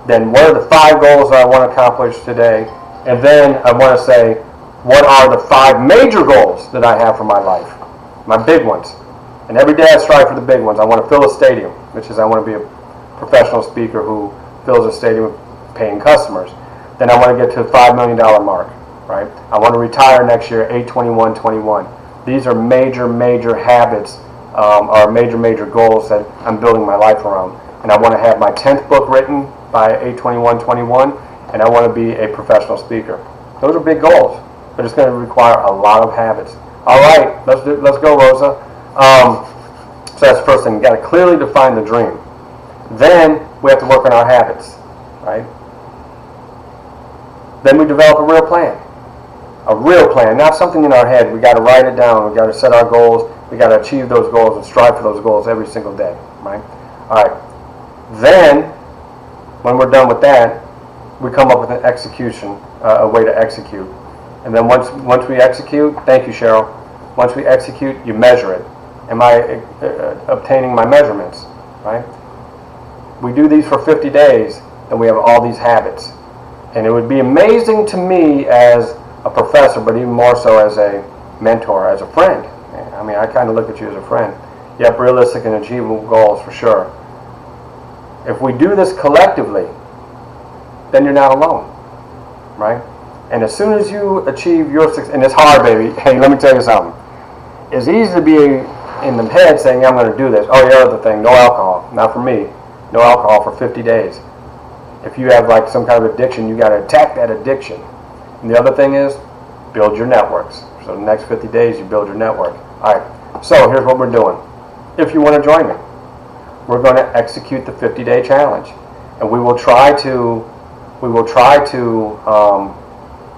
Then what are the 5 goals that I want to accomplish today? And then I want to say, what are the 5 major goals that I have for my life? My big ones. And every day I strive for the big ones. I want to fill a stadium, which is I want to be a professional speaker who fills a stadium with paying customers. Then I want to get to the $5 million mark. Right? I want to retire next year, 8/21/21. These are major habits, or major goals that I'm building my life around. And I want to have my 10th book written by 8/21/21, and I want to be a professional speaker. Those are big goals, but it's going to require a lot of habits. All right, let's go, Rosa. So that's the first thing. You've got to clearly define the dream. Then we have to work on our habits, right? Then we develop a real plan. A real plan, not something in our head. We got to write it down. We got to set our goals. We got to achieve those goals and strive for those goals every single day, right? All right. Then, when we're done with that, we come up with an execution, a way to execute. And then once we execute, thank you, Cheryl. Once we execute, you measure it. Am I obtaining my measurements, right? We do these for 50 days, and we have all these habits. And it would be amazing to me as a professor, but even more so as a mentor, as a friend. I mean, I kind of look at you as a friend. You have realistic and achievable goals for sure. If we do this collectively, then you're not alone, right? And as soon as you achieve your success, and it's hard, baby. Hey, let me tell you something. It's easy to be in the head saying, I'm going to do this. Oh, the other thing, no alcohol. Not for me. No alcohol for 50 days. If you have like some kind of addiction, you got to attack that addiction. And the other thing is, build your networks. So the next 50 days, you build your network. All right, so here's what we're doing. If you want to join me, we're going to execute the 50-day challenge. And we will try to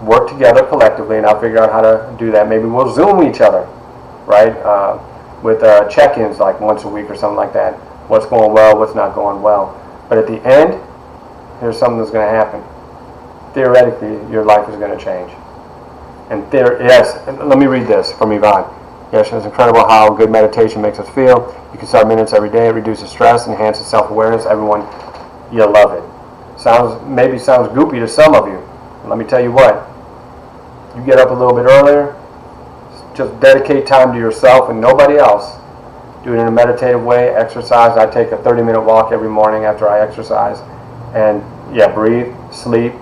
work together collectively, and I'll figure out how to do that. Maybe we'll Zoom each other, right? With check-ins like once a week or something like that. What's going well, what's not going well. But at the end, here's something that's going to happen. theoretically your life is going to change. And yes, let me read this from Yvonne. Yes, it's incredible how good meditation makes us feel. You can start minutes every day. It reduces stress, enhances self-awareness. Everyone, you'll love it. Maybe sounds goopy to some of you. Let me tell you what. You get up a little bit earlier. Just dedicate time to yourself and nobody else. Do it in a meditative way. Exercise. I take a 30-minute walk every morning after I exercise. And yeah, breathe, sleep,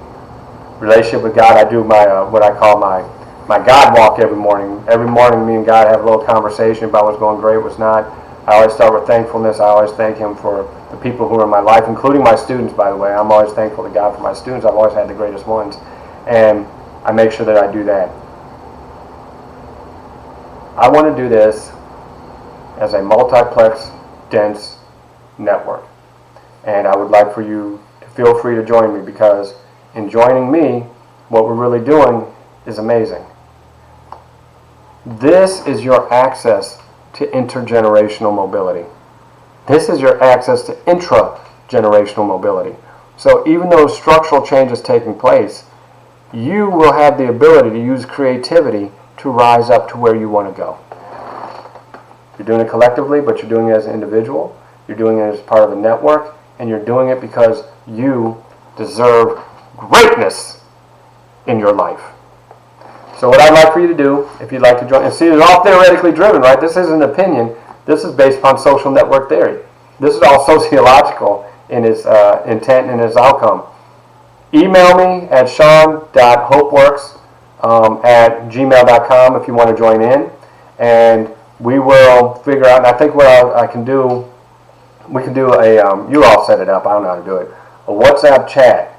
relationship with God. I do my what I call my God walk every morning. Every morning, me and God have a little conversation about what's going great, what's not. I always start with thankfulness. I always thank Him for the people who are in my life, including my students, by the way. I'm always thankful to God for my students. I've always had the greatest ones. And I make sure that I do that. I want to do this as a multiplex, dense network. And I would like for you to feel free to join me, because in joining me, what we're really doing is amazing. This is your access to intergenerational mobility. This is your access to intra-generational mobility. So even though structural change is taking place, you will have the ability to use creativity to rise up to where you want to go. You're doing it collectively, but you're doing it as an individual. You're doing it as part of a network, and you're doing it because you deserve greatness in your life. So what I'd like for you to do, if you'd like to join, and see, it's all theoretically driven, right? This isn't an opinion. This is based upon social network theory. This is all sociological in its intent and its outcome. Email me at sean.hopeworks@gmail.com if you want to join in, and we will figure out. And I think what I can do, we can do a. You all set it up. I don't know how to do it. A WhatsApp chat.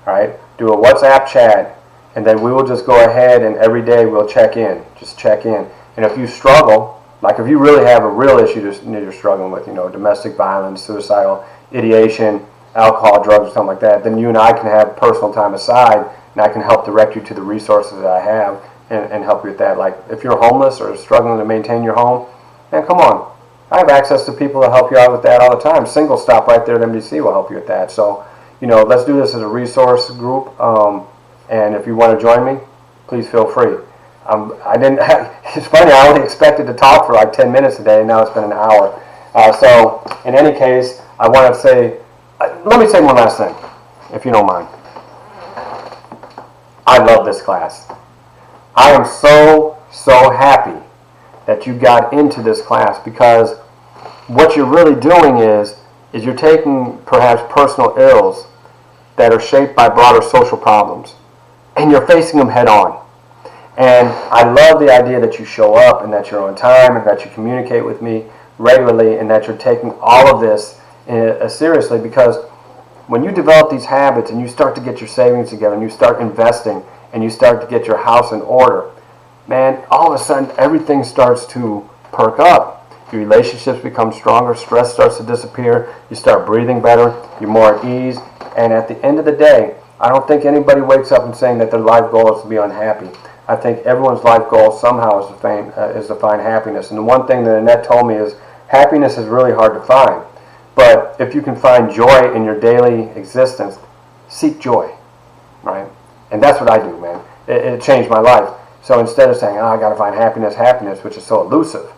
All right. Do a WhatsApp chat. And then we will just go ahead and every day we'll check in. Just check in. And if you struggle, like if you really have a real issue that you're struggling with, domestic violence, suicidal ideation, alcohol, drugs, or something like that, then you and I can have personal time aside, and I can help direct you to the resources that I have and help you with that. Like if you're homeless or struggling to maintain your home, man, come on. I have access to people that help you out with that all the time. Single Stop right there at MDC will help you with that. So, let's do this as a resource group. And if you want to join me, please feel free. It's funny, I only expected to talk for like 10 minutes today, and now it's been an hour. So, in any case, I want to say, let me say one last thing, if you don't mind. I love this class. I am so happy that you got into this class, because what you're really doing is you're taking perhaps personal ills that are shaped by broader social problems, and you're facing them head on. And I love the idea that you show up and that you're on time and that you communicate with me regularly and that you're taking all of this seriously, because when you develop these habits and you start to get your savings together and you start investing and you start to get your house in order, man, all of a sudden everything starts to perk up. Your relationships become stronger, stress starts to disappear, you start breathing better, you're more at ease, and at the end of the day, I don't think anybody wakes up and saying that their life goal is to be unhappy. I think everyone's life goal somehow is to find happiness. And the one thing that Annette told me is happiness is really hard to find. But if you can find joy in your daily existence, seek joy, right? And that's what I do, man. It changed my life. So instead of saying, I got to find happiness, which is so elusive,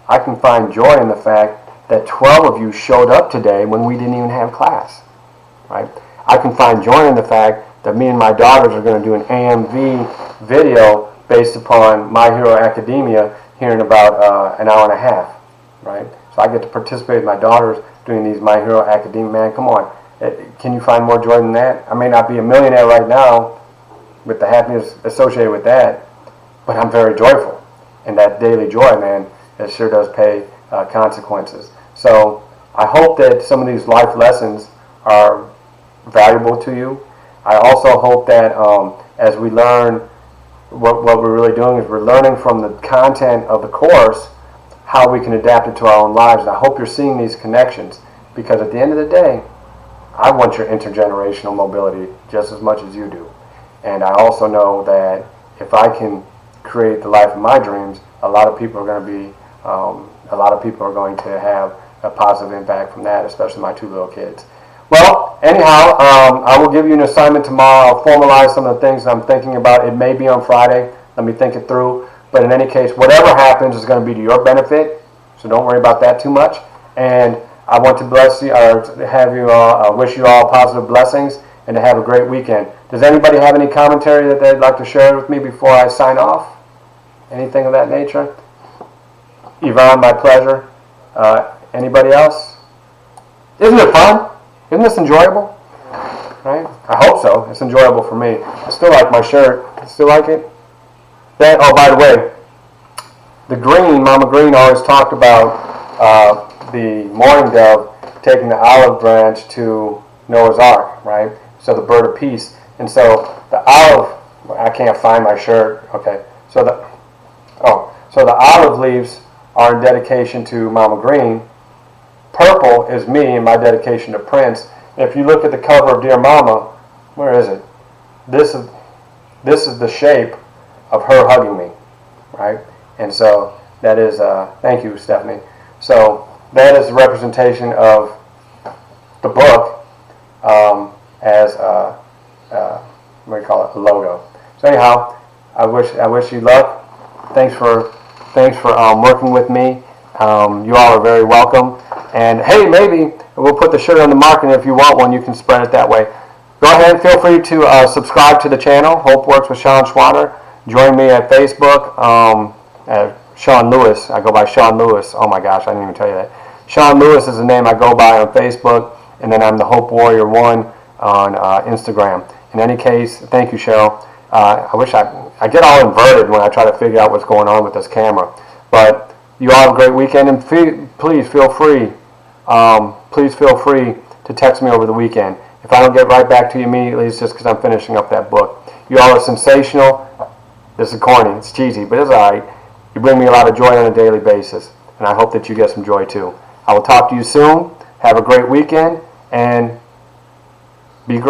I can find joy in the fact that 12 of you showed up today when we didn't even have class, right? I can find joy in the fact that me and my daughters are going to do an AMV video based upon My Hero Academia here in about an hour and a half, right? So I get to participate with my daughters doing these My Hero Academia. Man, come on. Can you find more joy than that? I may not be a millionaire right now with the happiness associated with that, but I'm very joyful. And that daily joy, man, it sure does pay consequences. So I hope that some of these life lessons are valuable to you. I also hope that as we learn, what we're really doing is we're learning from the content of the course how we can adapt it to our own lives. And I hope you're seeing these connections, because at the end of the day, I want your intergenerational mobility just as much as you do. And I also know that if I can create the life of my dreams, a lot of people are going to have a positive impact from that, especially my two little kids. Well, anyhow, I will give you an assignment tomorrow. I'll formalize some of the things I'm thinking about. It may be on Friday. Let me think it through. But in any case, whatever happens is going to be to your benefit. So don't worry about that too much. And I want to bless you, or have you all, wish you all positive blessings, and to have a great weekend. Does anybody have any commentary that they'd like to share with me before I sign off? Anything of that nature? Yvonne, my pleasure. Anybody else? Isn't it fun? Isn't this enjoyable? Right? I hope so. It's enjoyable for me. I still like my shirt. Still like it? Oh, by the way, the green, Mama Green always talked about the mourning dove taking the olive branch to Noah's Ark, right? So the bird of peace. And so the olive, I can't find my shirt. Okay. So the olive leaves are in dedication to Mama Green. Purple is me and my dedication to Prince. If you look at the cover of Dear Mama, where is it? This is the shape of her hugging me, right? And so that is, thank you, Stephanie. So that is the representation of the book as what do you call it, a logo. So anyhow, I wish you luck. Thanks for working with me. You all are very welcome. And hey, maybe we'll put the shirt on the market, and if you want one, you can spread it that way. Go ahead and feel free to subscribe to the channel, Hope Works with Shawn Schwaner. Join me at Facebook, at Shawn Lewis. I go by Shawn Lewis. Oh my gosh, I didn't even tell you that. Shawn Lewis is the name I go by on Facebook, and then I'm the Hope Warrior 1 on Instagram. In any case, thank you, Cheryl. I wish I get all inverted when I try to figure out what's going on with this camera. But you all have a great weekend, and please feel free to text me over the weekend. If I don't get right back to you immediately, it's just because I'm finishing up that book. You all are sensational. This is corny, it's cheesy, but it's all right. You bring me a lot of joy on a daily basis, and I hope that you get some joy too. I will talk to you soon. Have a great weekend, and